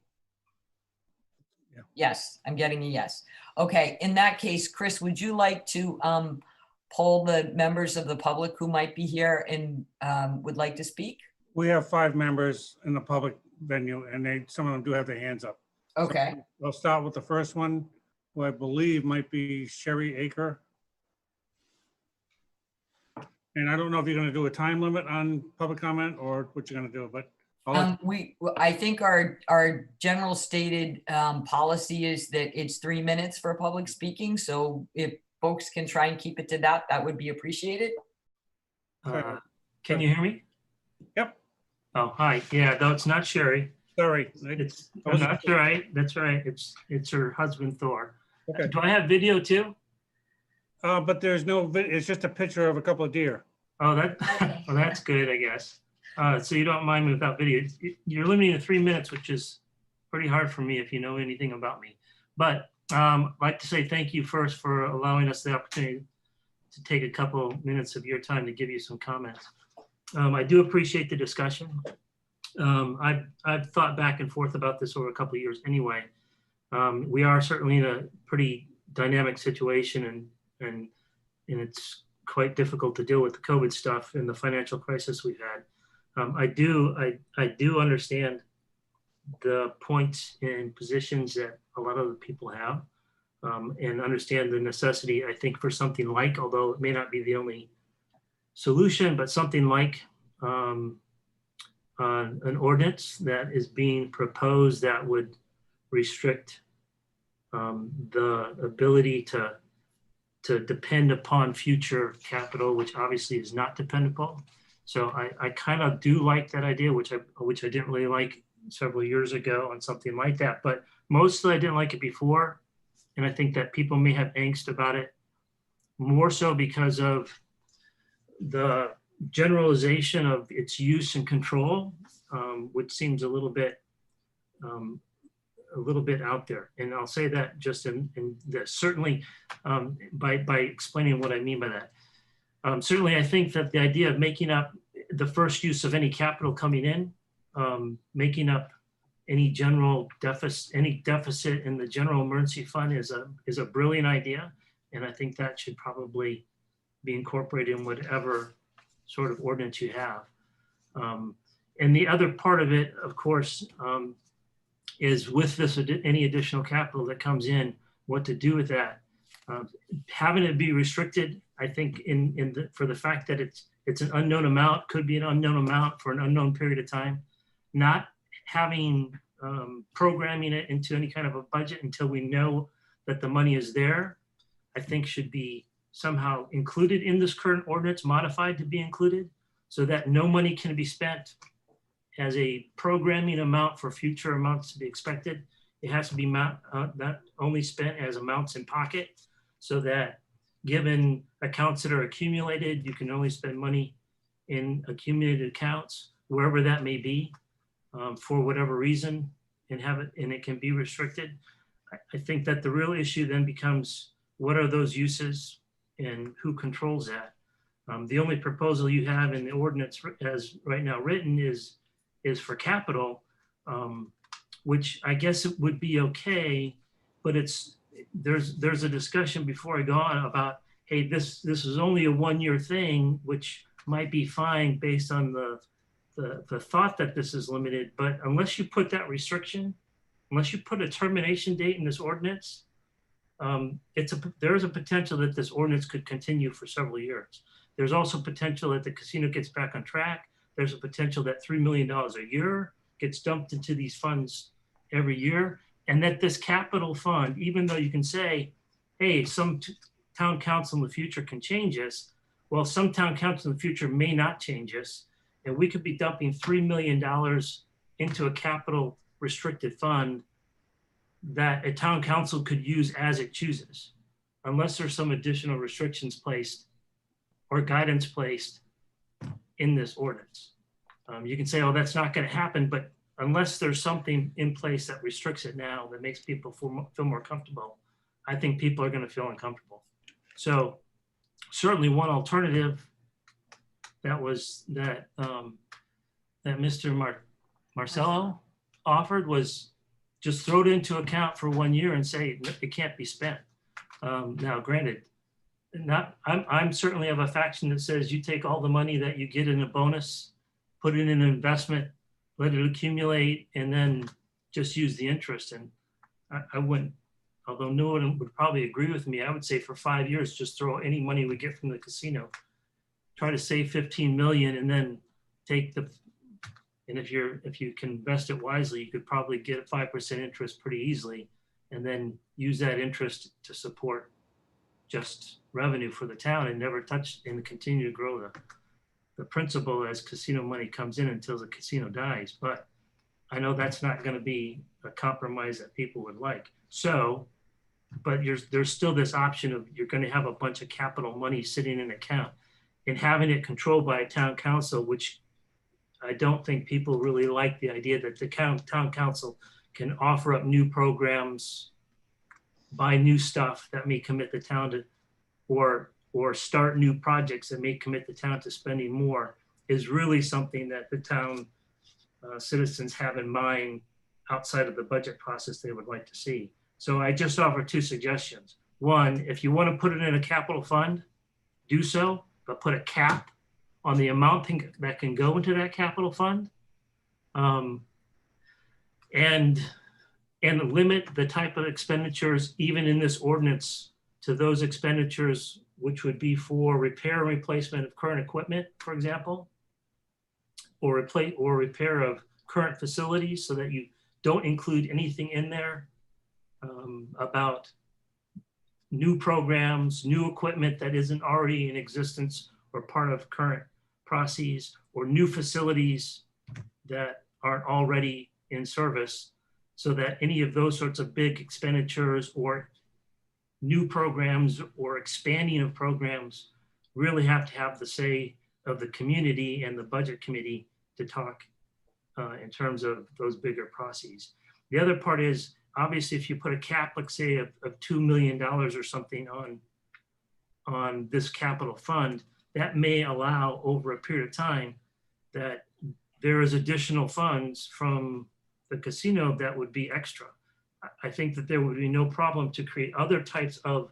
Yeah. Yes, I'm getting a yes. Okay, in that case, Chris, would you like to poll the members of the public who might be here and would like to speak? We have 5 members in the public venue, and some of them do have their hands up. Okay, I'll start with the first one, who I believe might be Sherry Aker. And I don't know if you're going to do a time limit on public comment or what you're going to do, but I think our general stated policy is that it's 3 minutes for public speaking. So if folks can try and keep it to that, that would be appreciated. Can you hear me? Yep. Oh, hi. Yeah, no, it's not Sherry. Sorry. That's right. That's right. It's her husband, Thor. Okay. Do I have video too? But there's no, it's just a picture of a couple of deer. Oh, well, that's good, I guess. So you don't mind me without video. You're limiting to 3 minutes, which is pretty hard for me if you know anything about me. But I'd like to say thank you first for allowing us the opportunity to take a couple minutes of your time to give you some comments. I do appreciate the discussion. I've thought back and forth about this over a couple of years anyway. We are certainly in a pretty dynamic situation, and it's quite difficult to deal with the COVID stuff and the financial crisis we've had. I do understand the points and positions that a lot of the people have, and understand the necessity, I think, for something like, although it may not be the only solution, but something like an ordinance that is being proposed that would restrict the ability to depend upon future capital, which obviously is not dependable. So I kind of do like that idea, which I didn't really like several years ago on something like that. But mostly I didn't like it before. And I think that people may have angst about it more so because of the generalization of its use and control, which seems a little bit out there. And I'll say that just in this, certainly by explaining what I mean by that. Certainly, I think that the idea of making up the first use of any capital coming in, making up any general deficit, in the general emergency fund is a brilliant idea, and I think that should probably be incorporated in whatever sort of ordinance you have. And the other part of it, of course, is with this any additional capital that comes in, what to do with that. Having it be restricted, I think, for the fact that it's an unknown amount, could be an unknown amount for an unknown period of time, not having programming it into any kind of a budget until we know that the money is there, I think should be somehow included in this current ordinance, modified to be included, so that no money can be spent as a programming amount for future amounts to be expected. It has to be not only spent as amounts in pocket, so that given accounts that are accumulated, you can only spend money in accumulated accounts, wherever that may be, for whatever reason, and it can be restricted. I think that the real issue then becomes, what are those uses and who controls that? The only proposal you have in the ordinance as right now written is for capital, which I guess it would be okay, but there's a discussion before I go on about, hey, this is only a 1-year thing, which might be fine based on the thought that this is limited, but unless you put that restriction, unless you put a termination date in this ordinance, there is a potential that this ordinance could continue for several years. There's also potential that the casino gets back on track. There's a potential that $3 million a year gets dumped into these funds every year, and that this capital fund, even though you can say, hey, some town council in the future can change this, well, some town council in the future may not change this, and we could be dumping $3 million into a capital restricted fund that a town council could use as it chooses, unless there's some additional restrictions placed or guidance placed in this ordinance. You can say, oh, that's not going to happen, but unless there's something in place that restricts it now that makes people feel more comfortable, I think people are going to feel uncomfortable. So certainly one alternative that Mr. Marcello offered was just throw it into account for 1 year and say it can't be spent. Now, granted, I'm certainly of a faction that says you take all the money that you get in a bonus, put it in an investment, let it accumulate, and then just use the interest. And I wouldn't, although no one would probably agree with me, I would say for 5 years, just throw any money we get from the casino, try to save 15 million, and then take the, and if you can invest it wisely, you could probably get a 5% interest pretty easily, and then use that interest to support just revenue for the town and never touch and continue to grow the principal as casino money comes in until the casino dies. But I know that's not going to be a compromise that people would like. So, but there's still this option of you're going to have a bunch of capital money sitting in an account and having it controlled by a town council, which I don't think people really like the idea that the town council can offer up new programs, buy new stuff that may commit the town to, or start new projects that may commit the town to spending more, is really something that the town citizens have in mind outside of the budget process they would like to see. So I just offer two suggestions. One, if you want to put it in a capital fund, do so, but put a cap on the amount that can go into that capital fund, and limit the type of expenditures, even in this ordinance, to those expenditures which would be for repair and replacement of current equipment, for example, or repair of current facilities, so that you don't include anything in there about new programs, new equipment that isn't already in existence or part of current processes, or new facilities that aren't already in service, so that any of those sorts of big expenditures or new programs or expanding of programs really have to have the say of the community and the budget committee to talk in terms of those bigger processes. The other part is, obviously, if you put a cap, like say of $2 million or something on this capital fund, that may allow over a period of time that there is additional funds from the casino that would be extra. I think that there would be no problem to create other types of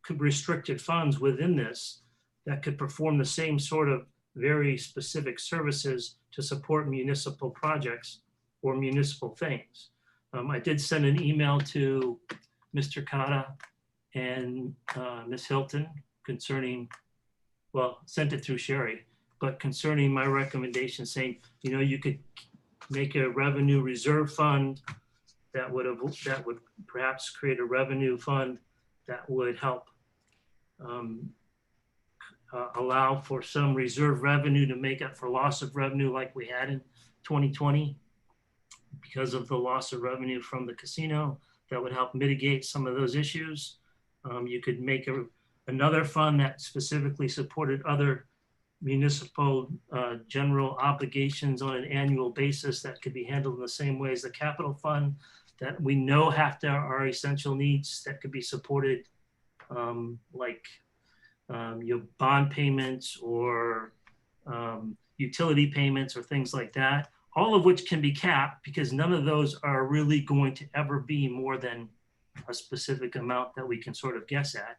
restricted funds within this that could perform the same sort of very specific services to support municipal projects or municipal things. I did send an email to Mr. Cotta and Ms. Hilton concerning, well, sent it through Sherry, but concerning my recommendation, saying, you know, you could make a revenue reserve fund that would perhaps create a revenue fund that would help allow for some reserve revenue to make up for loss of revenue like we had in 2020 because of the loss of revenue from the casino. That would help mitigate some of those issues. You could make another fund that specifically supported other municipal general obligations on an annual basis that could be handled in the same way as the capital fund that we know are essential needs that could be supported, like your bond payments or utility payments or things like that, all of which can be capped because none of those are really going to ever be more than a specific amount that we can sort of guess at.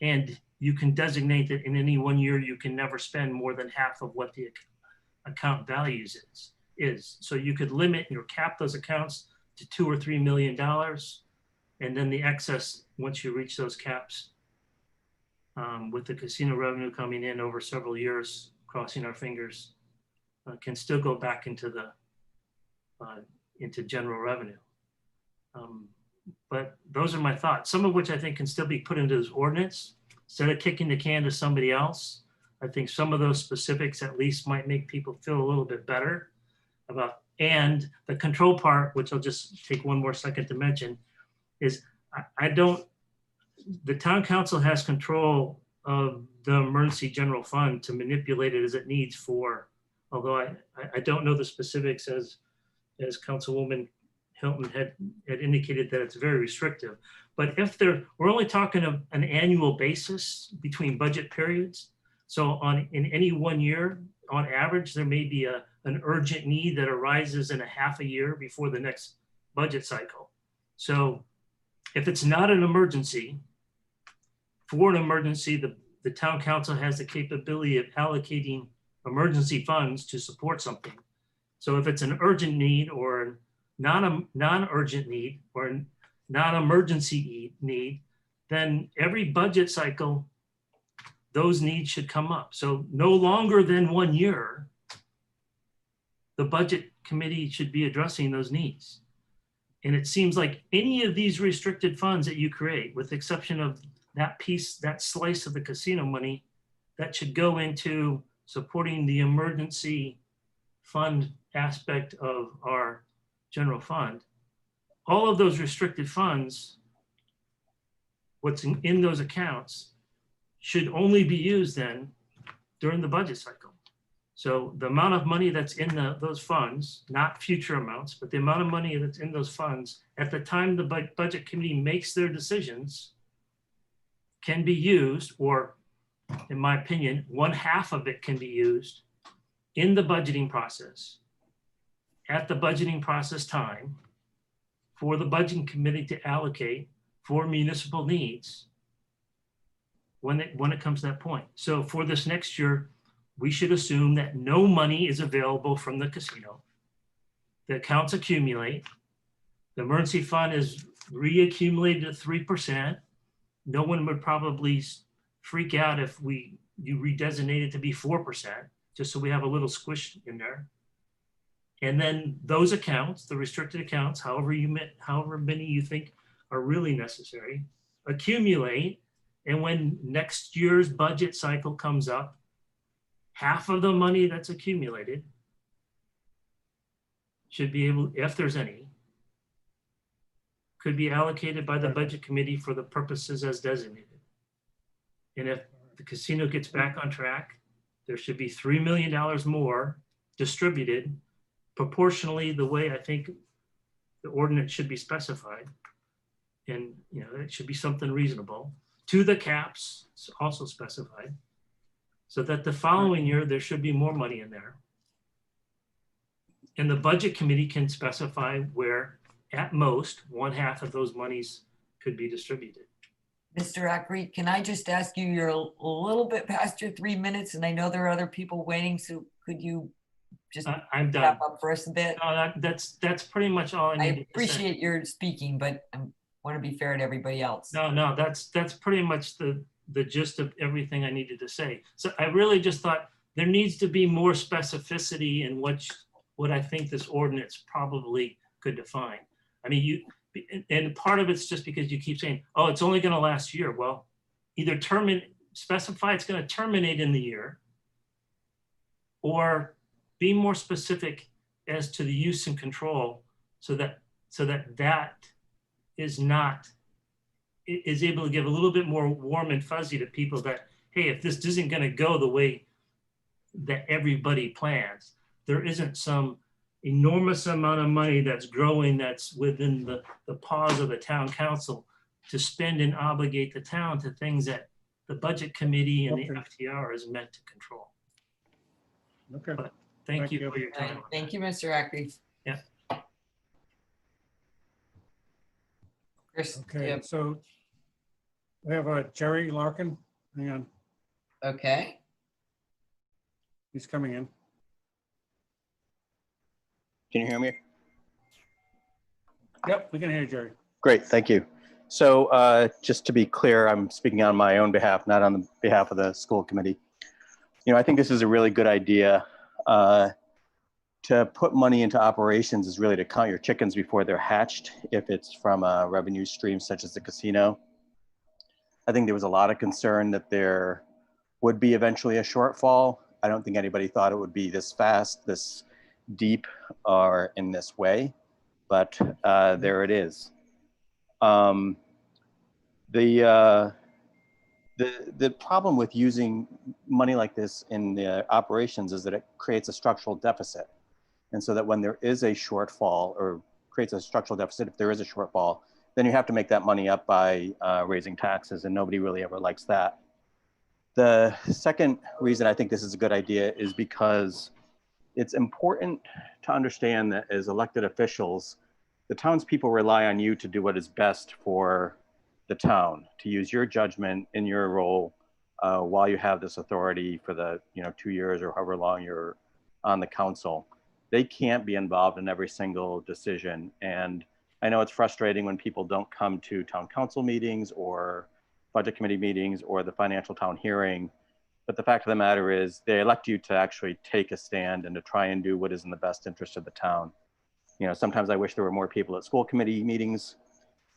And you can designate that in any 1 year, you can never spend more than half of what the account values is. So you could limit or cap those accounts to $2 or $3 million. And then the excess, once you reach those caps, with the casino revenue coming in over several years, crossing our fingers, can still go back into general revenue. But those are my thoughts, some of which I think can still be put into this ordinance. Instead of kicking the can to somebody else, I think some of those specifics at least might make people feel a little bit better about, and the control part, which I'll just take one more second to mention, is I don't, the town council has control of the emergency general fund to manipulate it as it needs for, although I don't know the specifics as Councilwoman Hilton had indicated that it's very restrictive. But if we're only talking of an annual basis between budget periods. So in any 1 year, on average, there may be an urgent need that arises in a half a year before the next budget cycle. So if it's not an emergency, for an emergency, the town council has the capability of allocating emergency funds to support something. So if it's an urgent need or non-urgent need or non-emergency need, then every budget cycle, those needs should come up. So no longer than 1 year, the budget committee should be addressing those needs. And it seems like any of these restricted funds that you create, with the exception of that piece, that slice of the casino money, that should go into supporting the emergency fund aspect of our general fund. All of those restricted funds, what's in those accounts, should only be used then during the budget cycle. So the amount of money that's in those funds, not future amounts, but the amount of money that's in those funds at the time the budget committee makes their decisions can be used, or in my opinion, 1/2 of it can be used in the budgeting process, at the budgeting process time, for the budgeting committee to allocate for municipal needs when it comes to that point. So for this next year, we should assume that no money is available from the casino. The accounts accumulate. The emergency fund is reaccumulated at 3%. No one would probably freak out if you redesignate it to be 4%, just so we have a little squish in there. And then those accounts, the restricted accounts, however many you think are really necessary, accumulate. And when next year's budget cycle comes up, half of the money that's accumulated should be able, if there's any, could be allocated by the budget committee for the purposes as designated. And if the casino gets back on track, there should be $3 million more distributed proportionally the way I think the ordinance should be specified. And it should be something reasonable to the caps, it's also specified, so that the following year there should be more money in there. And the budget committee can specify where at most 1/2 of those monies could be distributed. Mr. Ackrey, can I just ask you, you're a little bit past your 3 minutes and I know there are other people waiting, so could you just I'm done. wrap up for us a bit? No, that's pretty much all I need to say. I appreciate your speaking, but I want to be fair to everybody else. No, that's pretty much the gist of everything I needed to say. So I really just thought there needs to be more specificity in what I think this ordinance probably could define. I mean, and part of it's just because you keep saying, oh, it's only going to last a year. Well, either specify it's going to terminate in the year, or be more specific as to the use and control, so that is able to give a little bit more warm and fuzzy to people that, hey, if this isn't going to go the way that everybody plans, there isn't some enormous amount of money that's growing that's within the paws of the town council to spend and obligate the town to things that the budget committee and the FTR is meant to control. Okay. But thank you for your All right, time. thank you, Mr. Ackrey. Yeah. Chris, Okay, yep, so we have Jerry Larkin. Hang on, okay. he's coming in. Can you hear me? Yep, we can hear you, Jerry. Great, thank you. So just to be clear, I'm speaking on my own behalf, not on the behalf of the school committee. I think this is a really good idea. To put money into operations is really to count your chickens before they're hatched, if it's from a revenue stream such as the casino. I think there was a lot of concern that there would be eventually a shortfall. I don't think anybody thought it would be this fast, this deep, or in this way, but there it is. Um, the problem with using money like this in the operations is that it creates a structural deficit. And so that when there is a shortfall, or creates a structural deficit, if there is a shortfall, then you have to make that money up by raising taxes, and nobody really ever likes that. The second reason I think this is a good idea is because it's important to understand that as elected officials, the townspeople rely on you to do what is best for the town, to use your judgment in your role while you have this authority for the 2 years or however long you're on the council. They can't be involved in every single decision. And I know it's frustrating when people don't come to town council meetings or budget committee meetings or the financial town hearing. But the fact of the matter is they elect you to actually take a stand and to try and do what is in the best interest of the town. Sometimes I wish there were more people at school committee meetings.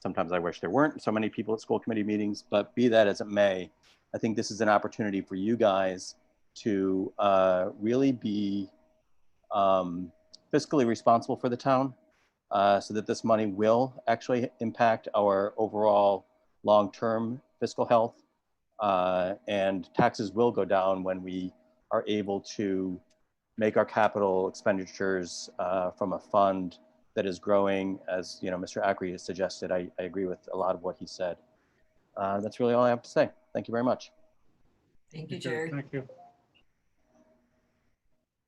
Sometimes I wish there weren't so many people at school committee meetings, but be that as it may, I think this is an opportunity for you guys to really be fiscally responsible for the town so that this money will actually impact our overall long-term fiscal health. And taxes will go down when we are able to make our capital expenditures from a fund that is growing, as Mr. Acri has suggested. I agree with a lot of what he said. That's really all I have to say. Thank you very much. Thank you, Jerry. Thank you.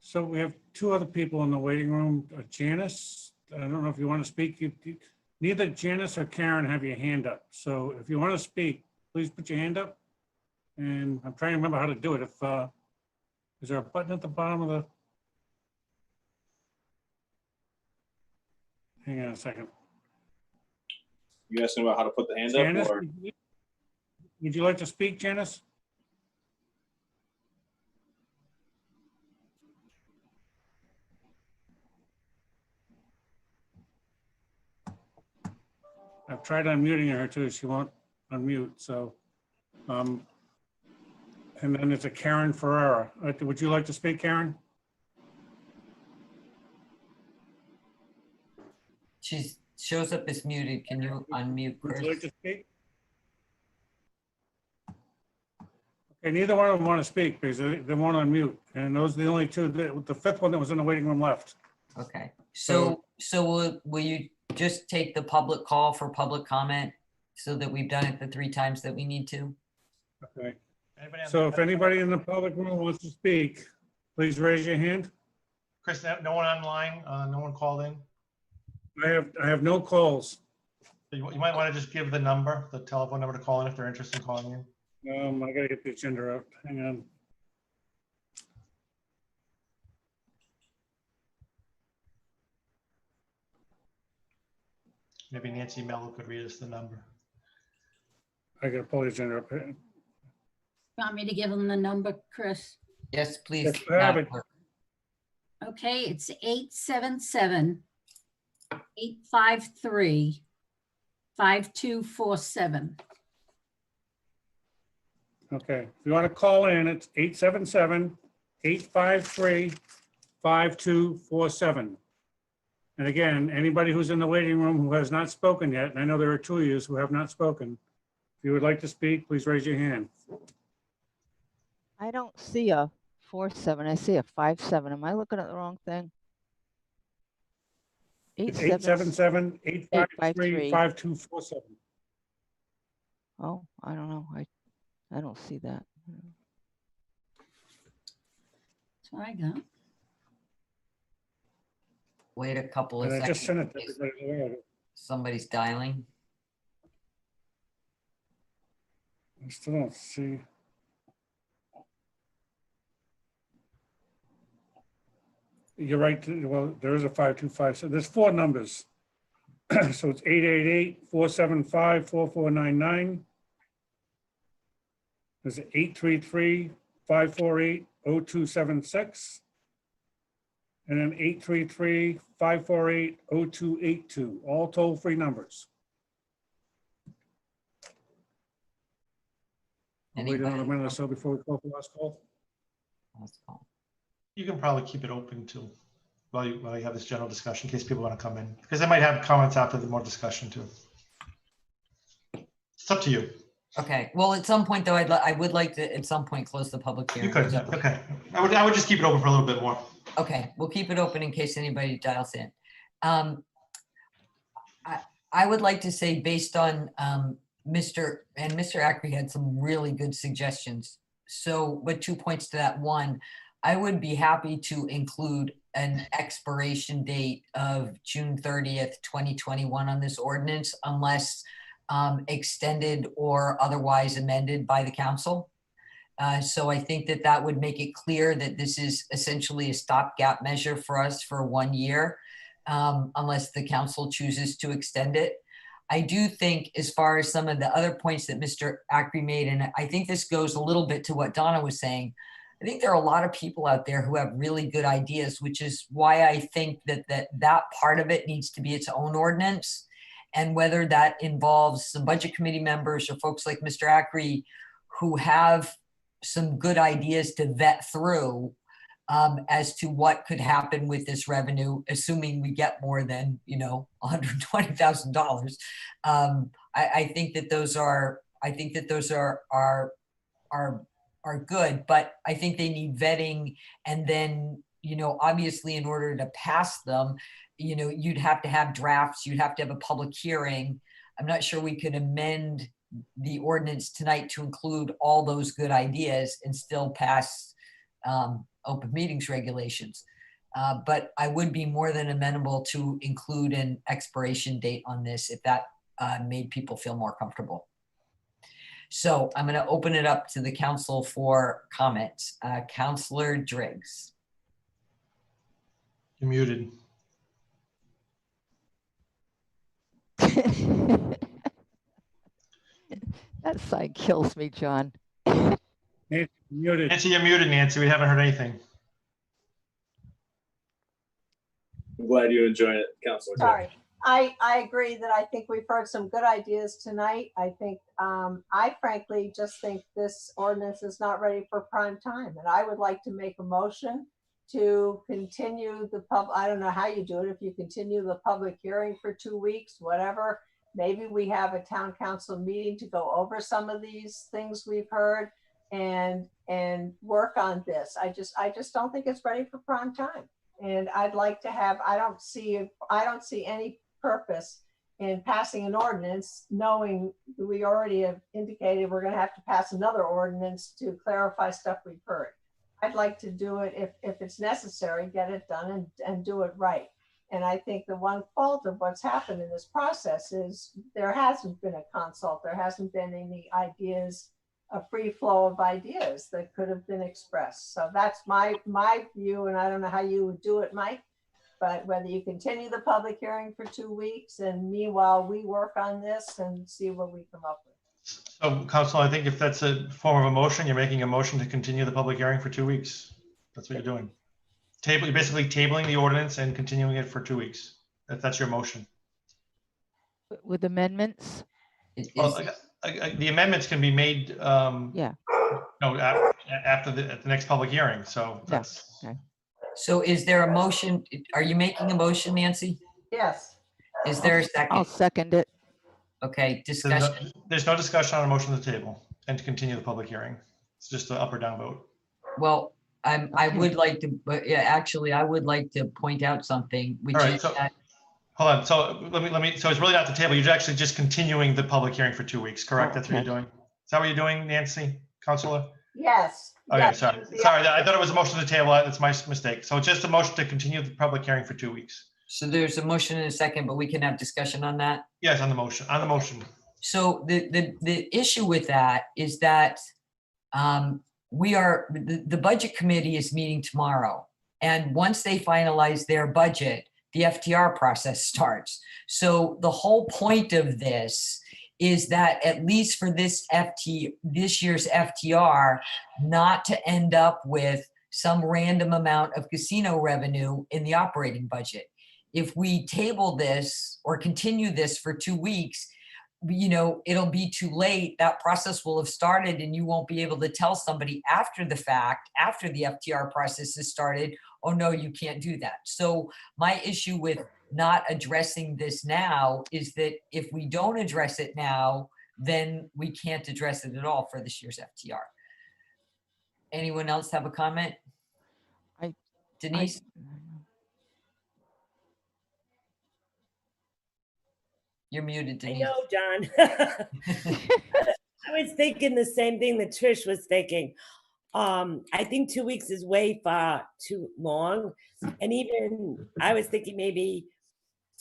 So we have two other people in the waiting room. Janice, I don't know if you want to speak. Neither Janice or Karen have your hand up. So if you want to speak, please put your hand up. And I'm trying to remember how to do it. If is there a button at the bottom of the? Hang on a second. You asking about how to put the hand Janice, up, or would you like to speak, Janice? I've tried unmuting her too. She won't unmute. So, and then there's a Karen Ferrara. Would you like to speak, Karen? She shows up as muted. Can you unmute, Would Chris? you like to speak? Okay, neither one of them want to speak because they won't unmute. And those are the only two, the fifth one that was in the waiting room left. Okay. So will you just take the public call for public comment so that we've done it the 3 times that we need to? Okay. So if anybody in the public room wants to speak, please raise your hand. Chris, no one online, no one called in? I have no calls. You might want to just give the number, the telephone number to call in if they're interested in calling you. I gotta get the agenda up. Hang on. Maybe Nancy Mello could read us the number. I gotta pull the agenda up. Want me to give them the number, Chris? Yes, please. Yes, I have it. Okay, it's 877-853-5247. Okay, if you want to call in, it's 877-853-5247. And again, anybody who's in the waiting room who has not spoken yet, and I know there are 2 of you who have not spoken, if you would like to speak, please raise your hand. I don't see a 47. I see a 57. Am I looking at the wrong thing? It's 877-853-5247. Oh, I don't know. I don't see that. That's what I got. Wait a couple of And I just seconds. sent it to everybody. Somebody's dialing. I still don't see. You're right. Well, there is a 525. So there's 4 numbers. So it's 888-475-4499. There's 833-548-0276. And then 833-548-0282, all toll-free numbers. I'll wait another minute or so before we call the last call. Last call. You can probably keep it open too, while you have this general discussion in case people want to come in, because they might have comments after the more discussion too. It's up to you. Okay, well, at some point though, I would like to, at some point, close the public You hearing. could, So- okay. I would just keep it open for a little bit more. Okay, we'll keep it open in case anybody dials in. I would like to say, based on Mr. Ackley had some really good suggestions. So, but 2 points to that. One, I would be happy to include an expiration date of June 30th, 2021 on this ordinance, unless extended or otherwise amended by the council. So I think that that would make it clear that this is essentially a stopgap measure for us for 1 year, unless the council chooses to extend it. I do think, as far as some of the other points that Mr. Ackley made, and I think this goes a little bit to what Donna was saying, I think there are a lot of people out there who have really good ideas, which is why I think that that part of it needs to be its own ordinance. And whether that involves some budget committee members or folks like Mr. Ackley who have some good ideas to vet through as to what could happen with this revenue, assuming we get more than, $120,000. I think that those are good, but I think they need vetting. And then, obviously, in order to pass them, you'd have to have drafts, you'd have to have a public hearing. I'm not sure we could amend the ordinance tonight to include all those good ideas and still pass open meetings regulations. But I would be more than amenable to include an expiration date on this if that made people feel more comfortable. So I'm going to open it up to the council for comments. Councillor Driggs. You're muted. That side kills me, John. Nancy, muted. Nancy, you're muted, Nancy. We haven't heard anything. I'm glad you enjoyed it, Councilor. Sorry. I agree that I think we've heard some good ideas tonight. I think, I frankly just think this ordinance is not ready for prime time. And I would like to make a motion to continue I don't know how you do it. If you continue the public hearing for 2 weeks, whatever, maybe we have a town council meeting to go over some of these things we've heard and work on this. I just don't think it's ready for prime time. And I'd like to have, I don't see any purpose in passing an ordinance, knowing that we already have indicated we're going to have to pass another ordinance to clarify stuff we've heard. I'd like to do it if it's necessary, get it done and do it right. And I think the one fault of what's happened in this process is there hasn't been a consult. There hasn't been any ideas, a free flow of ideas that could have been expressed. So that's my view, and I don't know how you would do it, Mike, but whether you continue the public hearing for 2 weeks and meanwhile we work on this and see what we come up with. So, Council, I think if that's a form of a motion, you're making a motion to continue the public hearing for 2 weeks. That's what you're doing. You're basically tabling the ordinance and continuing it for 2 weeks. That's your motion. With amendments? Well, the amendments can be made Yeah. after the next public hearing. So that's Okay. So is there a motion? Are you making a motion, Nancy? Yes. Is there a I'll second? second it. Okay, discussion. there's no discussion on a motion to the table and to continue the public hearing. It's just an up or down vote. Well, I would like to, but yeah, actually, I would like to point out something, which All right, is so that, hold on. So let me. So it's really not the table. You're actually just continuing the public hearing for 2 weeks, correct? That's what you're doing. Is that what you're doing, Nancy, Councilor? Yes. Okay, yes. sorry. I thought it was a motion to the table. That's my mistake. So it's just a motion to continue the public hearing for 2 weeks. so there's a motion and a second, but we can have discussion on that. Yes, on the motion. On the motion. So the issue with that is that the budget committee is meeting tomorrow. And once they finalize their budget, the FTR process starts. So the whole point of this is that at least for this year's FTR, not to end up with some random amount of casino revenue in the operating budget. If we table this or continue this for 2 weeks, it'll be too late. That process will have started and you won't be able to tell somebody after the fact, after the FTR process has started, oh no, you can't do that. So my issue with not addressing this now is that if we don't address it now, then we can't address it at all for this year's FTR. Anyone else have a comment? Denise? You're muted, I Denise. know, John. I was thinking the same thing that Trish was thinking. I think 2 weeks is way far too long. And even I was thinking maybe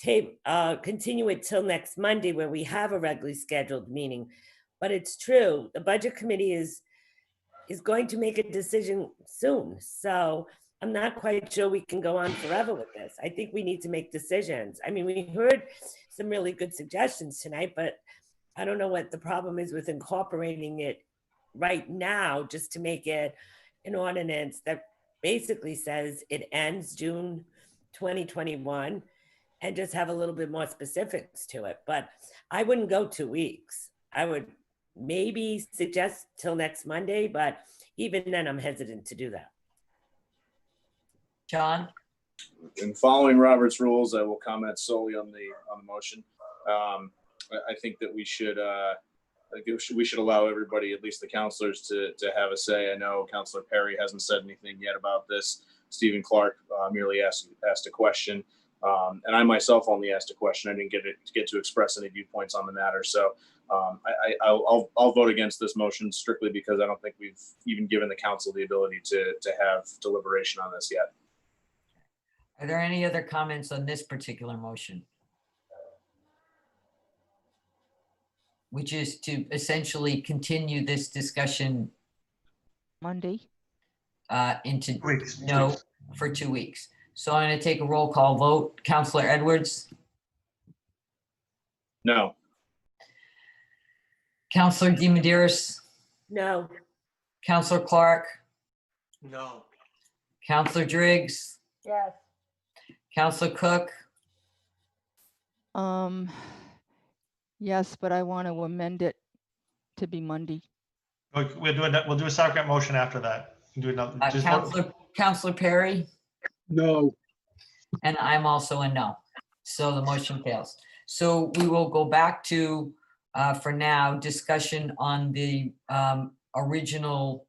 continue it till next Monday where we have a regularly scheduled meeting. But it's true, the budget committee is going to make a decision soon. So I'm not quite sure we can go on forever with this. I think we need to make decisions. I mean, we heard some really good suggestions tonight, but I don't know what the problem is with incorporating it right now, just to make it an ordinance that basically says it ends June 2021 and just have a little bit more specifics to it. But I wouldn't go 2 weeks. I would maybe suggest till next Monday, but even then I'm hesitant to do that. John? In following Robert's rules, I will comment solely on the motion. I think that we should allow everybody, at least the counselors, to have a say. I know Councilor Perry hasn't said anything yet about this. Stephen Clark merely asked a question, and I myself only asked a question. I didn't get to express any viewpoints on the matter. So I'll vote against this motion strictly because I don't think we've even given the council the ability to have deliberation on this yet. Are there any other comments on this particular motion? Which is to essentially continue this discussion Monday. into 2 weeks. for 2 weeks. So I'm going to take a roll call vote. Councilor Edwards, No. Councilor DiMederos, No. Councilor Clark, No. Councilor Driggs, Yes. Councilor Cook, Yes, but I want to amend it to be Monday. We'll do a separate motion after that. Do another. Just vote. Councilor Perry, No. and I'm also a no. So the motion fails. So we will go back to, for now, discussion on the original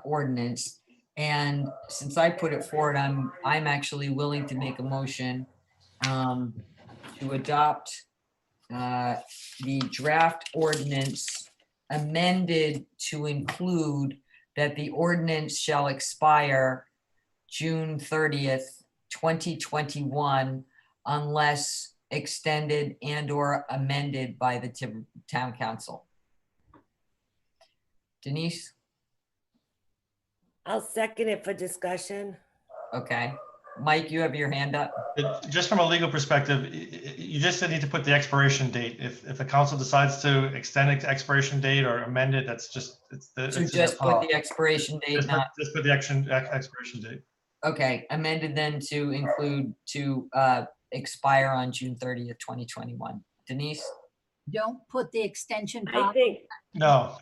ordinance. And since I put it forward, I'm actually willing to make a motion to adopt the draft ordinance amended to include that the ordinance shall expire June 30th, 2021, unless extended and or amended by the town council. Denise? I'll second it for discussion. Okay. Mike, you have your hand up. Just from a legal perspective, you just need to put the expiration date. If the council decides to extend the expiration date or amend it, that's just, So just put the expiration date, just not, put the expiration date. okay, amended then to include to expire on June 30th, 2021. Denise? Don't put the extension I part. think, No.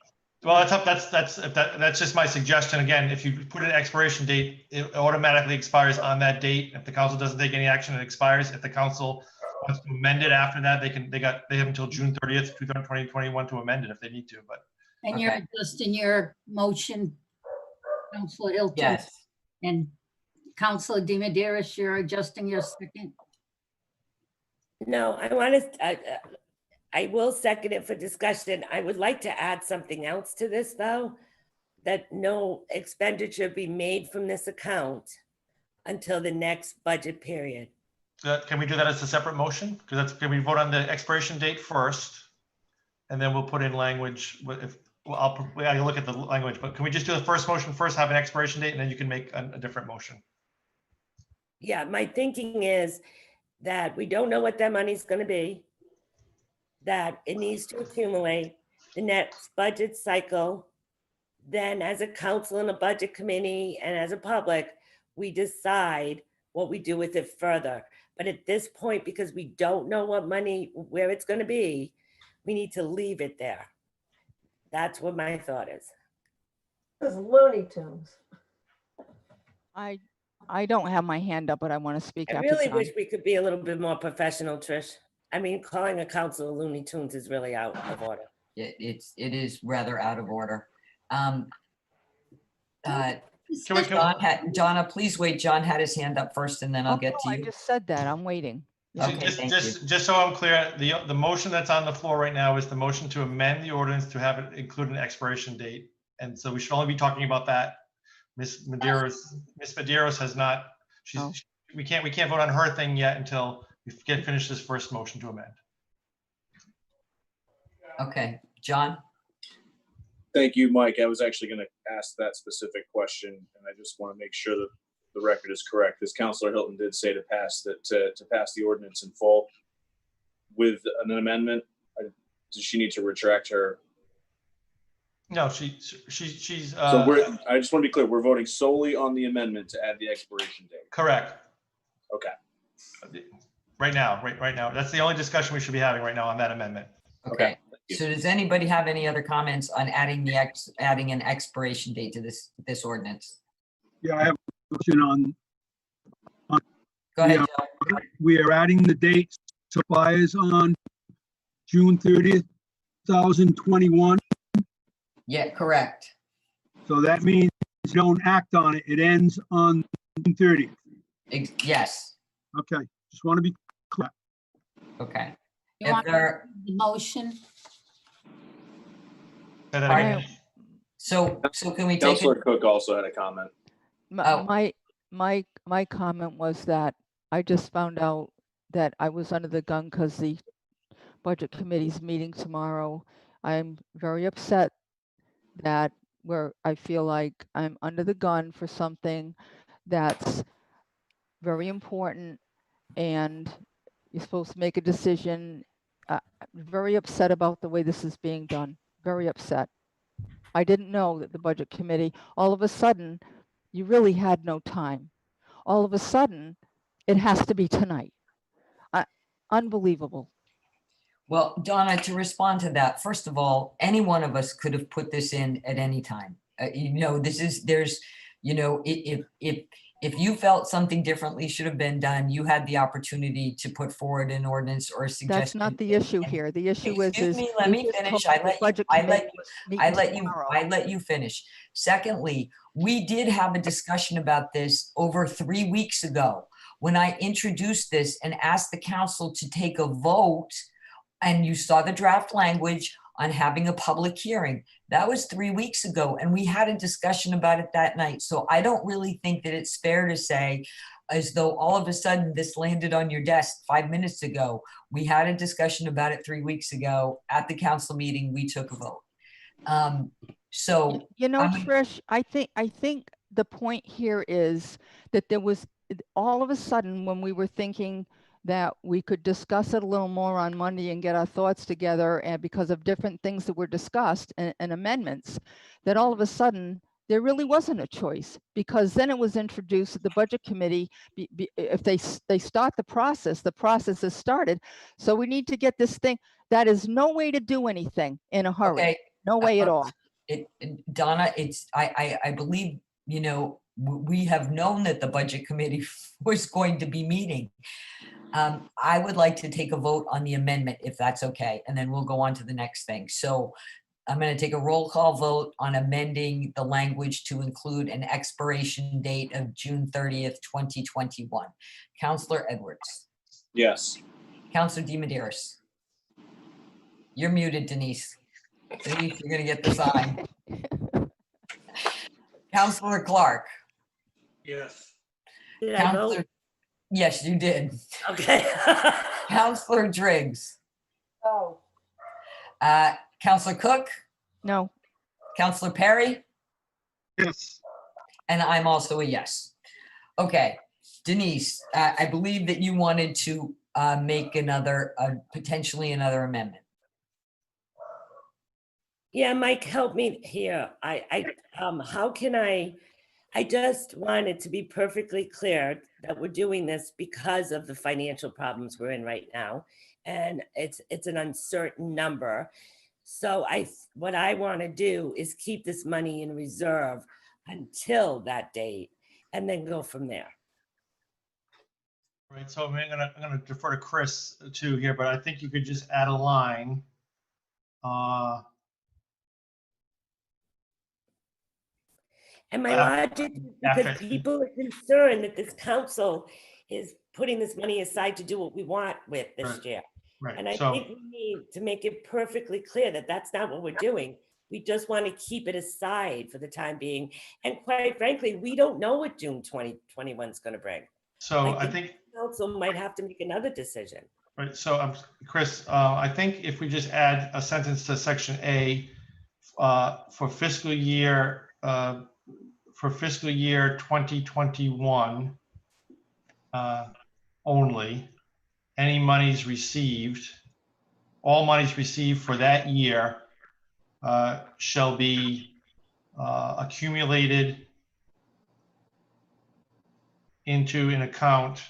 Well, that's just my suggestion. Again, if you put an expiration date, it automatically expires on that date. If the council doesn't take any action, it expires. If the council wants to amend it after that, they have until June 30th, 2021 to amend it if they need to, but. And you're adjusting your motion, Councilor Hilton. Yes. And Councilor DiMederos, you're adjusting your second. no, I will second it for discussion. I would like to add something else to this, though, that no expenditure be made from this account until the next budget period. Can we do that as a separate motion? Because can we vote on the expiration date first? And then we'll put in language, I can look at the language, but can we just do the first motion first, have an expiration date, and then you can make a different motion? Yeah, my thinking is that we don't know what that money's going to be, that it needs to accumulate the next budget cycle. Then as a council and a budget committee and as a public, we decide what we do with it further. But at this point, because we don't know what money, where it's going to be, we need to leave it there. That's what my thought is. This is Looney Tunes. I don't have my hand up, but I want to speak I after really John. wish we could be a little bit more professional, Trish. I mean, calling a council Looney Tunes is really out of order. it is rather out of order. Um, Can we, Donna, please wait. John had his hand up first and then I'll Oh, get no, to I you. just said that. I'm waiting. Yeah. Okay, thank you. just so I'm clear, the motion that's on the floor right now is the motion to amend the ordinance to have it include an expiration date. And so we should only be talking about that. Ms. Medeiros has not, Oh. we can't vote on her thing yet until we finish this first motion to amend. Okay, John? Thank you, Mike. I was actually going to ask that specific question, and I just want to make sure that the record is correct, because Councilor Hilton did say to pass the ordinance in full with an amendment. Does she need to retract her? No, she's. So I just want to be clear. We're voting solely on the amendment to add the expiration date. Correct. Okay. Right now. That's the only discussion we should be having right now on that amendment. Okay. So does anybody have any other comments on adding an expiration date to this ordinance? Yeah, I have a question on. Go ahead, Yeah. Joe. We are adding the dates to expires on June 30th, 2021. Yeah, correct. So that means you don't act on it. It ends on June 30th. Yes. Okay, just want to be clear. Okay. You If want there, the motion? Say that again. so can we take Councilor it? Cook also had a comment. Oh. My comment was that I just found out that I was under the gun because the budget committee's meeting tomorrow. I'm very upset that I feel like I'm under the gun for something that's very important, and you're supposed to make a decision. I'm very upset about the way this is being done. Very upset. I didn't know that the budget committee, all of a sudden, you really had no time. All of a sudden, it has to be tonight. Unbelievable. Well, Donna, to respond to that, first of all, any one of us could have put this in at any time. If you felt something differently should have been done, you had the opportunity to put forward an ordinance or a suggestion. That's not the issue here. The issue Excuse is. me, let me finish. I let you finish. Secondly, we did have a discussion about this over 3 weeks ago when I introduced this and asked the council to take a vote, and you saw the draft language on having a public hearing. That was 3 weeks ago, and we had a discussion about it that night. So I don't really think that it's fair to say, as though all of a sudden this landed on your desk 5 minutes ago. We had a discussion about it 3 weeks ago at the council meeting. We took a vote. Trish, I think the point here is that there was all of a sudden when we were thinking that we could discuss it a little more on Monday and get our thoughts together, and because of different things that were discussed and amendments, that all of a sudden there really wasn't a choice, because then it was introduced at the budget committee. If they start the process is started. So we need to get this thing. That is no way to do anything in a hurry. Okay. No way at all. Donna, I believe, we have known that the budget committee was going to be meeting. I would like to take a vote on the amendment, if that's okay, and then we'll go on to the next thing. So I'm going to take a roll call vote on amending the language to include an expiration date of June 30th, 2021. Councilor Edwards. Yes. Councilor DiMederos. You're muted, Denise. Denise, you're going to get the sign. Councilor Clark. Yes. Did I vote? Councilor, yes, you did. Okay. Councilor Driggs. Oh, Councilor Cook. No. Councilor Perry. Yes. And I'm also a yes. Okay, Denise, I believe that you wanted to make potentially another amendment. Yeah, Mike, help me here. How can I just wanted to be perfectly clear that we're doing this because of the financial problems we're in right now. And it's an uncertain number. So what I want to do is keep this money in reserve until that date and then go from there. Right, so I'm gonna defer to Chris too here, but I think you could just add a line And my logic is because after- people are concerned that this council is putting this money aside to do what we want with this Right. year. And Right, I so, think we need to make it perfectly clear that that's not what we're doing. We just want to keep it aside for the time being. And quite frankly, we don't know what June 2021 is going to bring. so I the think, Council might have to make another decision. right, so Chris, I think if we just add a sentence to section A, for fiscal year 2021 only, any monies received, all monies received for that year shall be accumulated into an account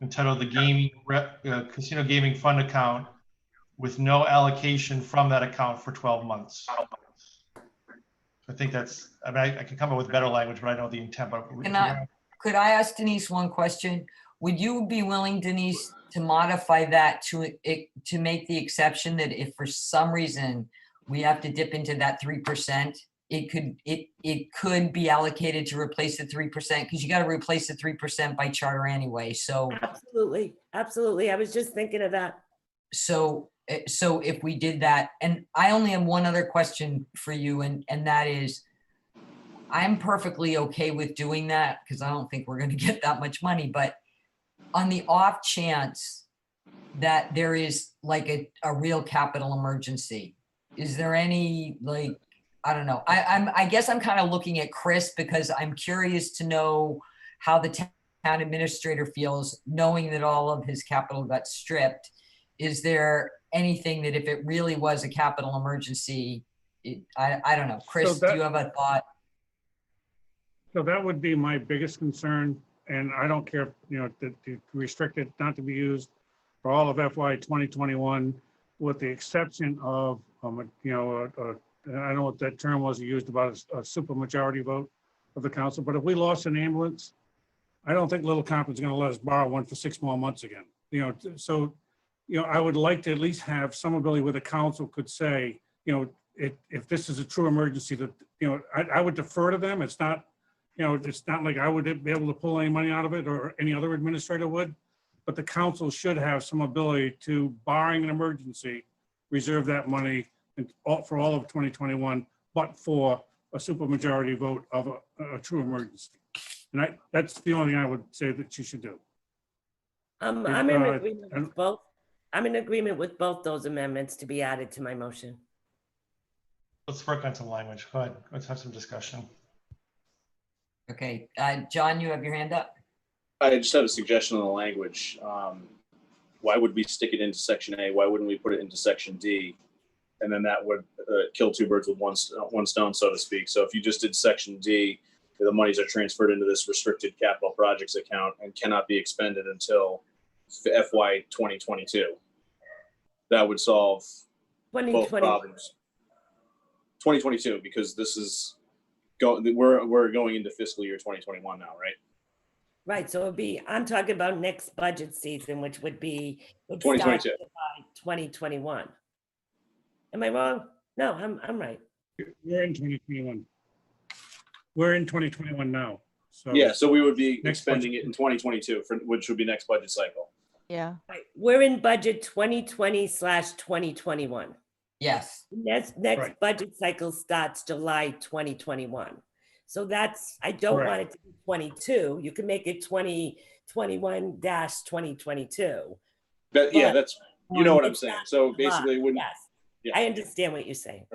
entitled the Casino Gaming Fund Account with no allocation from that account for 12 months. I think that's, I mean, I can come up with better language, but I know the intent. But Could I ask Denise one question? Would you be willing, Denise, to modify that to make the exception that if for some reason we have to dip into that 3%, it could be allocated to replace the 3%, because you got to replace the 3% by charter anyway. So Absolutely, absolutely. I was just thinking of that. so if we did that, and I only have one other question for you, and that is, I'm perfectly okay with doing that because I don't think we're going to get that much money, but on the off chance that there is like a real capital emergency, is there any, like, I don't know. I guess I'm kind of looking at Chris because I'm curious to know how the town administrator feels knowing that all of his capital got stripped. Is there anything that if it really was a capital emergency, I don't know. Chris, do you have a thought? So that would be my biggest concern, and I don't care, to restrict it not to be used for all of FY 2021, with the exception of, I don't know what that term was used about a supermajority vote of the council, but if we lost an ambulance, I don't think Little Compton's going to let us borrow one for 6 more months again. So I would like to at least have some ability where the council could say, if this is a true emergency, that, I would defer to them. It's not, it's not like I would be able to pull any money out of it or any other administrator would, but the council should have some ability to, barring an emergency, reserve that money for all of 2021, but for a supermajority vote of a true emergency. And that's the only thing I would say that you should do. I'm in agreement with both. I'm in agreement with both those amendments to be added to my motion. let's work on some language. Go ahead. Let's have some discussion. Okay, John, you have your hand up. I just have a suggestion on the language. Why would we stick it into section A? Why wouldn't we put it into section D? And then that would kill two birds with one stone, so to speak. So if you just did section D, the monies are transferred into this restricted capital projects account and cannot be expended until FY 2022. That would solve both problems. 2022, because this is we're going into fiscal year 2021 now, right? Right, so it'd be, I'm talking about next budget season, which would be 2022. 2021. Am I wrong? No, I'm right. We're in 2021. We're in 2021 now. So Yeah, so we would be Next expending budget. it in 2022, which would be next budget cycle. Yeah. Right, we're in budget 2020/2021. Yes. Next Right. budget cycle starts July 2021. So that's, I don't want Correct. it to be 22. You can make it 2021-2022. Yeah, But that's, you know what I'm it's saying. not So July. basically, it wouldn't. Yes, Yeah. I understand what you're saying.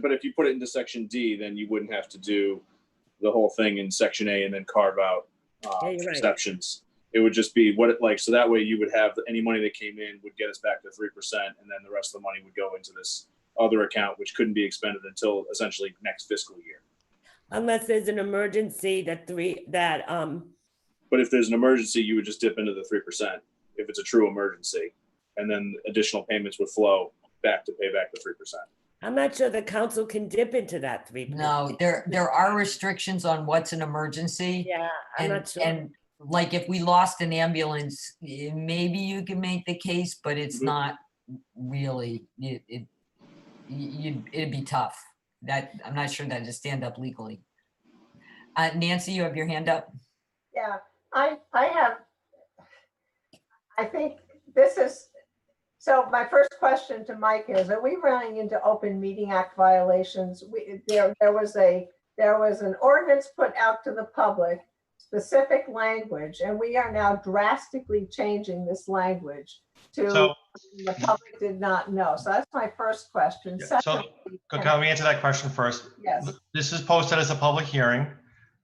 But if you put it into section D, then you wouldn't have to do the whole thing in section A and then carve out Yeah, you're right. exceptions. It would just be what it like. So that way you would have any money that came in would get us back to 3%. And then the rest of the money would go into this other account, which couldn't be expended until essentially next fiscal year. Unless there's an emergency But if there's an emergency, you would just dip into the 3% if it's a true emergency. And then additional payments would flow back to pay back the 3%. I'm not sure the council can dip into that 3%. No, there are restrictions on what's an emergency. Yeah, I'm not sure. And like if we lost an ambulance, maybe you can make the case, but it's Mhm. not, really, it'd be tough. That, I'm not sure that'd just stand up legally. Nancy, you have your hand up? Yeah, I think this is, so my first question to Mike is, are we running into Open Meeting Act violations? There was an ordinance put out to the public, specific language, and we are now drastically changing this language to So, the public did not know. So that's my first question. so Secondly, let me answer that question first. yes, This is posted as a public hearing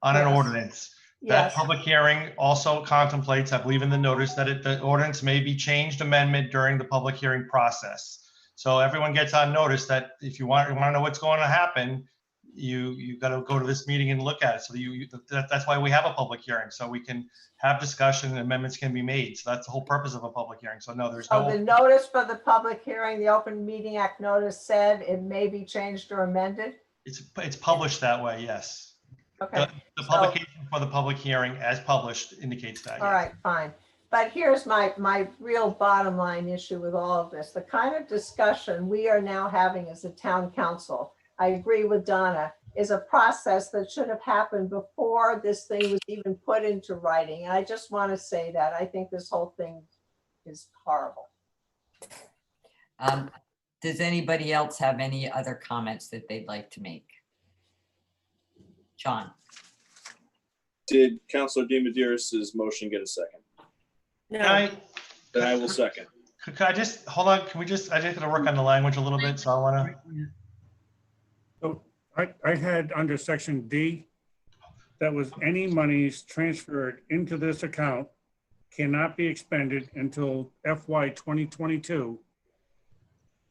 on an Yes. ordinance. That yes, public hearing also contemplates, I believe in the notice, that the ordinance may be changed amendment during the public hearing process. So everyone gets on notice that if you want to know what's going to happen, you got to go to this meeting and look at it. So that's why we have a public hearing, so we can have discussion and amendments can be made. So that's the whole purpose of a public hearing. So no, there's so the no, notice for the public hearing, the Open Meeting Act notice said it may be changed or amended? it's published that way, yes. Okay. The So- publication for the public hearing as published indicates that. All yes. right, fine. But here's my real bottom line issue with all of this. The kind of discussion we are now having as a town council, I agree with Donna, is a process that should have happened before this thing was even put into writing. And I just want to say that. I think this whole thing is horrible. Does anybody else have any other comments that they'd like to make? John? Did Councilor DiMederos's motion get a second? No, Then I will second. Could I just, hold on, can we just, I just gotta work on the language a little bit, so I wanna, So I had under section D, that was any monies transferred into this account cannot be expended until FY 2022,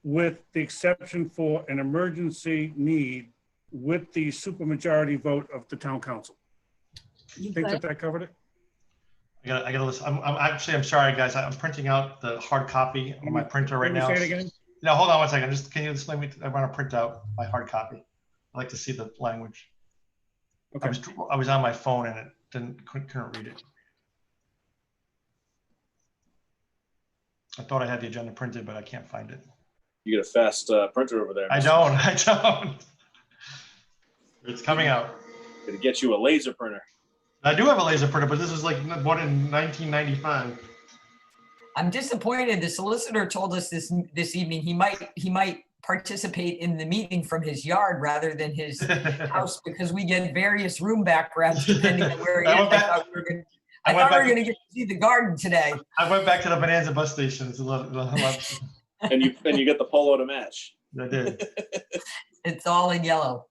with the exception for an emergency need with the supermajority vote of the town council. You Think got- that covered it? I gotta listen. I'm sorry, guys. I'm printing out the hard copy on my printer right Can you now. say it again? No, hold on one second. Can you just let me, I want to print out my hard copy. I like to see the language. Okay. I was on my phone and it couldn't read it. I thought I had the agenda printed, but I can't find it. You get a fast printer over there. I don't. It's coming out. Gonna get you a laser printer. I do have a laser printer, but this is like one in 1995. I'm disappointed. The solicitor told us this evening he might participate in the meeting from his yard rather than his house, because we get various room backgrounds depending on where he is. I thought we were going to get to see the garden today. I went back to the Bonanza bus station. It's a lot. And you get the polo to match. I did. It's all in yellow.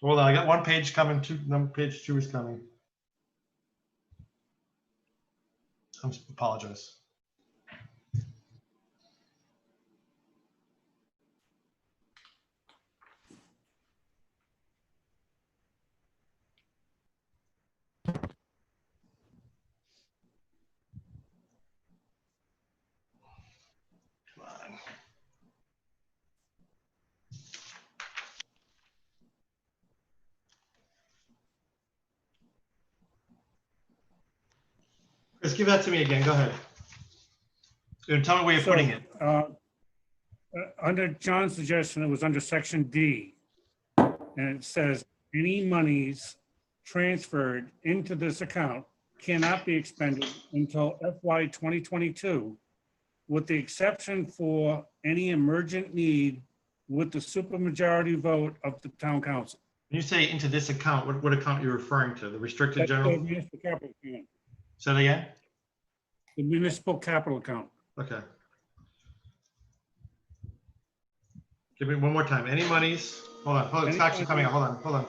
Hold on, I got one page coming. Page 2 is coming. I apologize. Come on. Chris, give that to me again. Go ahead. And tell me where you're putting it. Under John's suggestion, it was under section D. And it says, any monies transferred into this account cannot be expended until FY 2022, with the exception for any emergent need with the supermajority vote of the town council. When you say into this account, what account you're referring to? The restricted That's the general? municipal capital account. Say that again? The municipal capital account. Okay. Give me one more time. Any monies? Hold on. It's actually coming out. Hold on.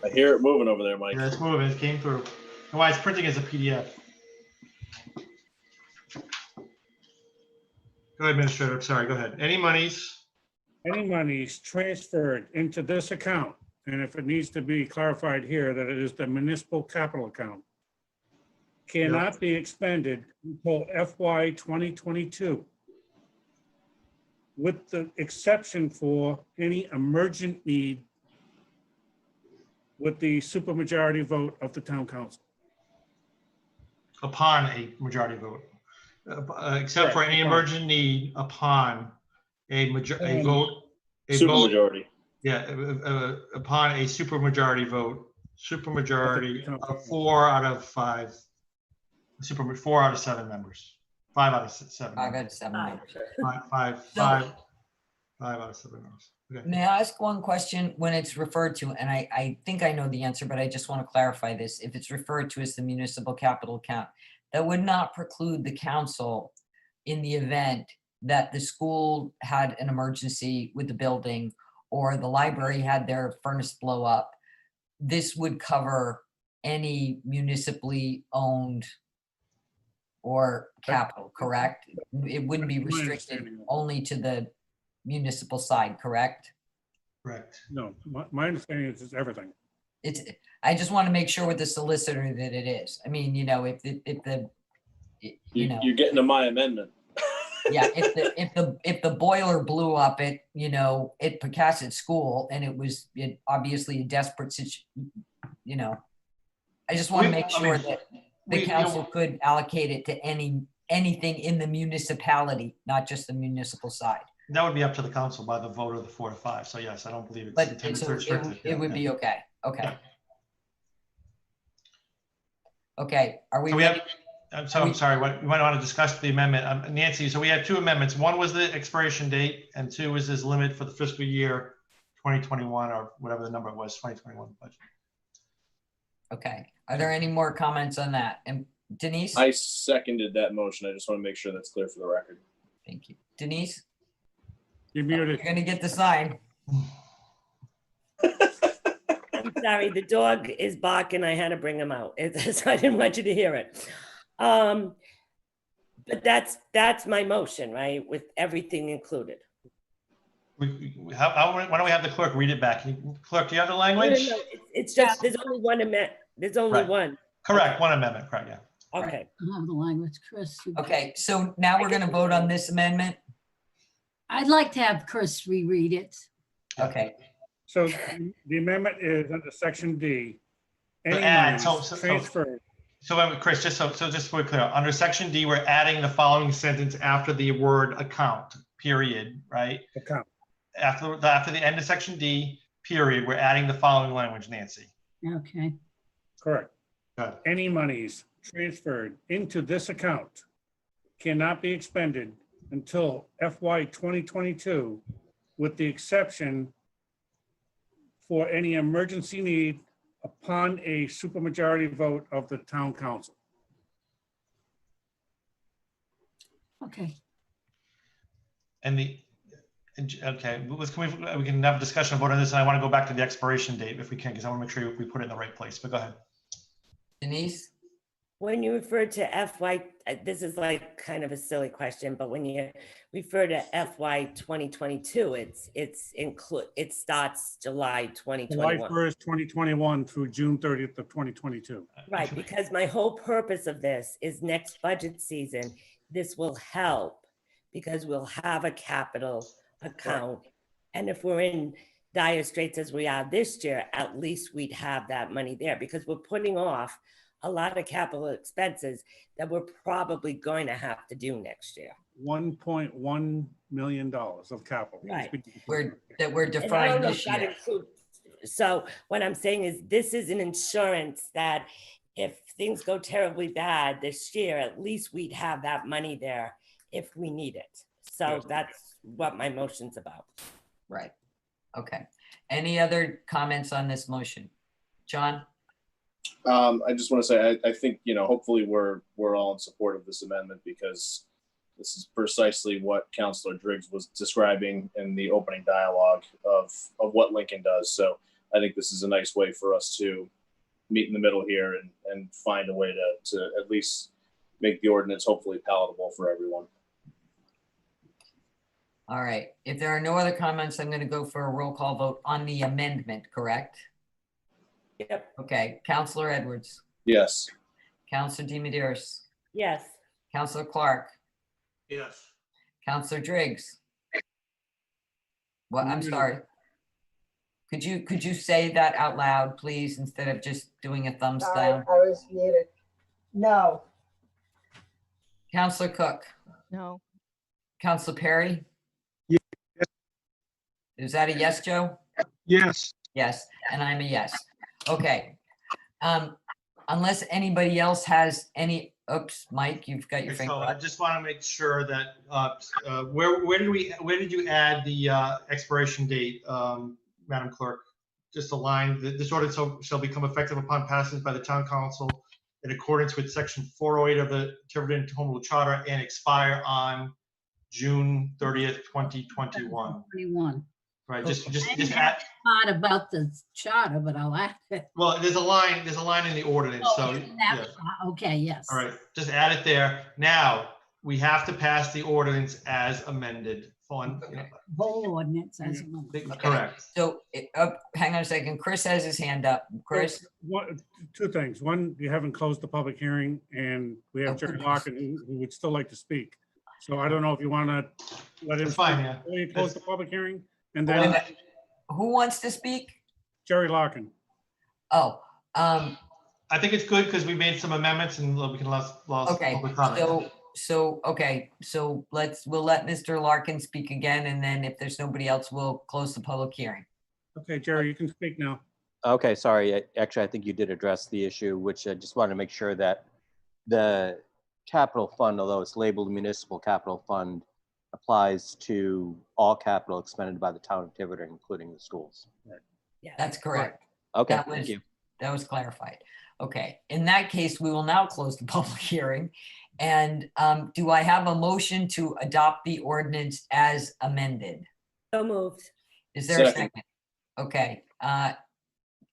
I hear it moving over there, Mike. Yeah, it's moving. It came through. And why it's printing as a PDF. Go ahead, Administrator. Sorry, go ahead. Any monies? Any monies transferred into this account, and if it needs to be clarified here that it is the municipal capital account, cannot be expended until FY 2022, with the exception for any emergent need with the supermajority vote of the town council. Upon a majority vote. except for any emergent need upon a vote. Supermajority. Yeah, upon a supermajority vote, supermajority of 4 out of 5, 4 out of 7 members, 5 out of 7. 5 out of 7 members. Five out of 7 members. Okay. May I ask one question when it's referred to, and I think I know the answer, but I just want to clarify this. If it's referred to as the municipal capital account, that would not preclude the council in the event that the school had an emergency with the building or the library had their furnace blow up. This would cover any municipally owned or capital, correct? It wouldn't be restricted only to the municipal side, correct? Correct. No, my understanding is it's everything. I just want to make sure with the solicitor that it is. I mean, you know, if You're getting to my amendment. yeah, if the boiler blew up at, you know, at Pecasset School and it obviously a desperate situation, you know, I just want to make sure that the council could allocate it to anything in the municipality, not just the municipal side. That would be up to the council by the vote of the 4 to 5. So yes, I don't believe it's But intended to restrict it. it would be okay. Okay. Yeah. Okay. Are we So ready? I'm sorry, we might want to discuss the amendment. Nancy, so we had 2 amendments. One was the expiration date and 2 was this limit for the fiscal year 2021 or whatever the number was, 2021 budget. Okay. Are there any more comments on that? And Denise? I seconded that motion. I just want to make sure that's clear for the record. Thank you. Denise? You're You're muted. going to get the sign. I'm sorry, the dog is barking. I had to bring him out. So I didn't want you to hear it. But that's my motion, right? With everything included. Why don't we have the clerk read it back? Clerk, do you have the language? No, it's just, there's only one amendment. There's only Right. one. Correct, one amendment, correct, yeah. Okay. I have the language, Chris. Okay. So now we're going to vote on this amendment. I'd like to have Chris reread it. Okay. So the amendment is under section D. Any add, monies so- transferred. So Chris, just so just we're clear, under section D, we're adding the following sentence after the word account, period, right? Account. After the end of section D, period, we're adding the following language, Nancy. Okay. Correct. Good. Any monies transferred into this account cannot be expended until FY 2022, with the exception for any emergency need upon a supermajority vote of the town council. Okay. Okay, we can have a discussion about this, and I want to go back to the expiration date if we can, because I want to make sure we put it in the right place, but go ahead. Denise? When you refer to FY, this is like kind of a silly question, but when you refer to FY 2022, it starts July 2021. July 1st, 2021 through June 30th of 2022. Right, because my whole purpose of this is next budget season, this will help because we'll have a capital account. And if we're in dire straits as we are this year, at least we'd have that money there because we're putting off a lot of capital expenses that we're probably going to have to do next year. $1.1 million of capital. Right. We're And I deferring don't know this if that year. includes- So what I'm saying is this is an insurance that if things go terribly bad this year, at least we'd have that money there if we need it. So Yes. that's what my motion's about. Right. Okay. Any other comments on this motion? John? I just want to say, I think, you know, hopefully we're all in support of this amendment because this is precisely what Councilor Driggs was describing in the opening dialogue of what Lincoln does. So I think this is a nice way for us to meet in the middle here and find a way to at least make the ordinance hopefully palatable for everyone. All right. If there are no other comments, I'm going to go for a roll call vote on the amendment, correct? Yep. Okay. Counselor Edwards, Yes. Counselor DiMederos, Yes. Counselor Clark, Yes. Counselor Driggs. Well, I'm Muted. sorry. Could you say that out loud, please, instead of just doing a thumbs Sorry, down? I was muted. No. Counselor Cook, No, Counselor Perry? Yes. Is that a yes, Joe? Yes. Yes, and I'm a yes. Okay. Unless anybody else has any, oops, Mike, you've got your Okay, finger so I up. just want to make sure that, where did you add the expiration date, Madam Clerk? Just a line, this ordinance shall become effective upon passage by the town council in accordance with section 408 of the Tiverton Home Rule Charter and expire on June 30th, 2021. 21. Right, I just didn't add, have thought about the charter, but I'll add it. well, there's a line in the ordinance, Oh, so, it's in that yeah. part. Okay, yes. All right, just add it there. Now, we have to pass the ordinance as amended. Whole ordinance as a moment. Correct. So, hang on a second. Chris has his hand up. Chris? Two things. One, you haven't closed the public hearing, and we have Jerry Locken who would still like to speak. So I don't know if you want to let him. That's fine, yeah. Before you close the public hearing, and Wait a then minute. Who wants to speak? Jerry Locken. Oh, I think it's good because we made some amendments and we can lost okay. public comment. Okay, so we'll let Mr. Larkin speak again, and then if there's nobody else, we'll close the public hearing. Okay, Jerry, you can speak now. Okay, sorry. Actually, I think you did address the issue, which I just wanted to make sure that the capital fund, although it's labeled municipal capital fund, applies to all capital expended by the town of Tiverton, including the schools. Yeah. That's correct. Okay, That thank was- you. That was clarified. Okay, in that case, we will now close the public hearing. And do I have a motion to adopt the ordinance as amended? So moved. Is there a Second. second? Okay,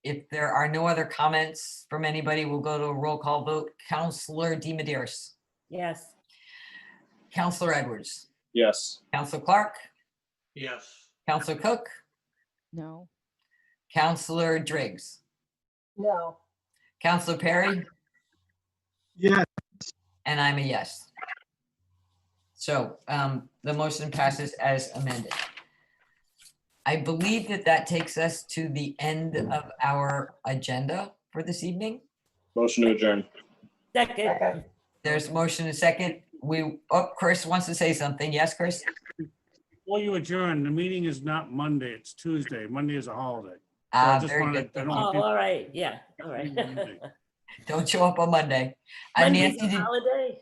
if there are no other comments from anybody, we'll go to a roll call vote. Counselor DiMederos, Yes. Counselor Edwards, Yes. Counselor Clark, Yes. Counselor Cook, no, Counselor Driggs, No. Counselor Perry, Yes. and I'm a yes. So the motion passes as amended. I believe that takes us to the end of our agenda for this evening. Motion to adjourn. Second. Okay. There's motion and second. Chris wants to say something. Yes, Chris? Before you adjourn, the meeting is not Monday, it's Tuesday. Monday is a holiday. So I just Very wanted- good. I don't Oh, want people all right. Yeah. All right. to- Monday. Don't show up on Monday. Monday's Nancy, a did, holiday.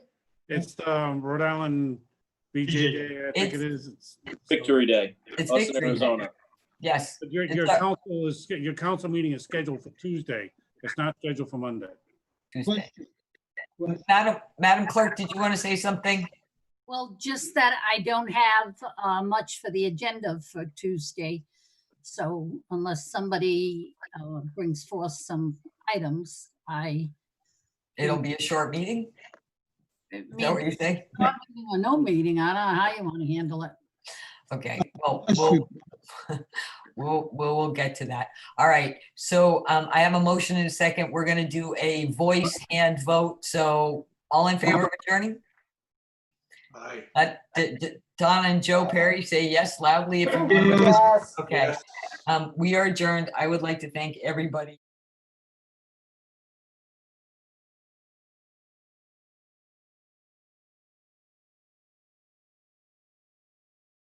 It's Rhode Island BJ Day, I think it is. Victory Day. it's Us in victory. Day. Arizona. Yes, But your council meeting is scheduled for Tuesday. It's not scheduled for Monday. Tuesday. Madam Clerk, did you want to say something? Well, just that I don't have much for the agenda for Tuesday. So unless somebody brings forth some items, It'll be a short meeting? Is that what you're saying? No meeting. I don't know how you want to handle it. Okay, well, Bless you. we'll get to that. All right, so I have a motion in a second. We're gonna do a voice hand vote. So all in favor of adjourning? Aye. Donna and Joe Perry say yes loudly if you want. Yes. Yes. Okay, we are adjourned. I would like to thank everybody.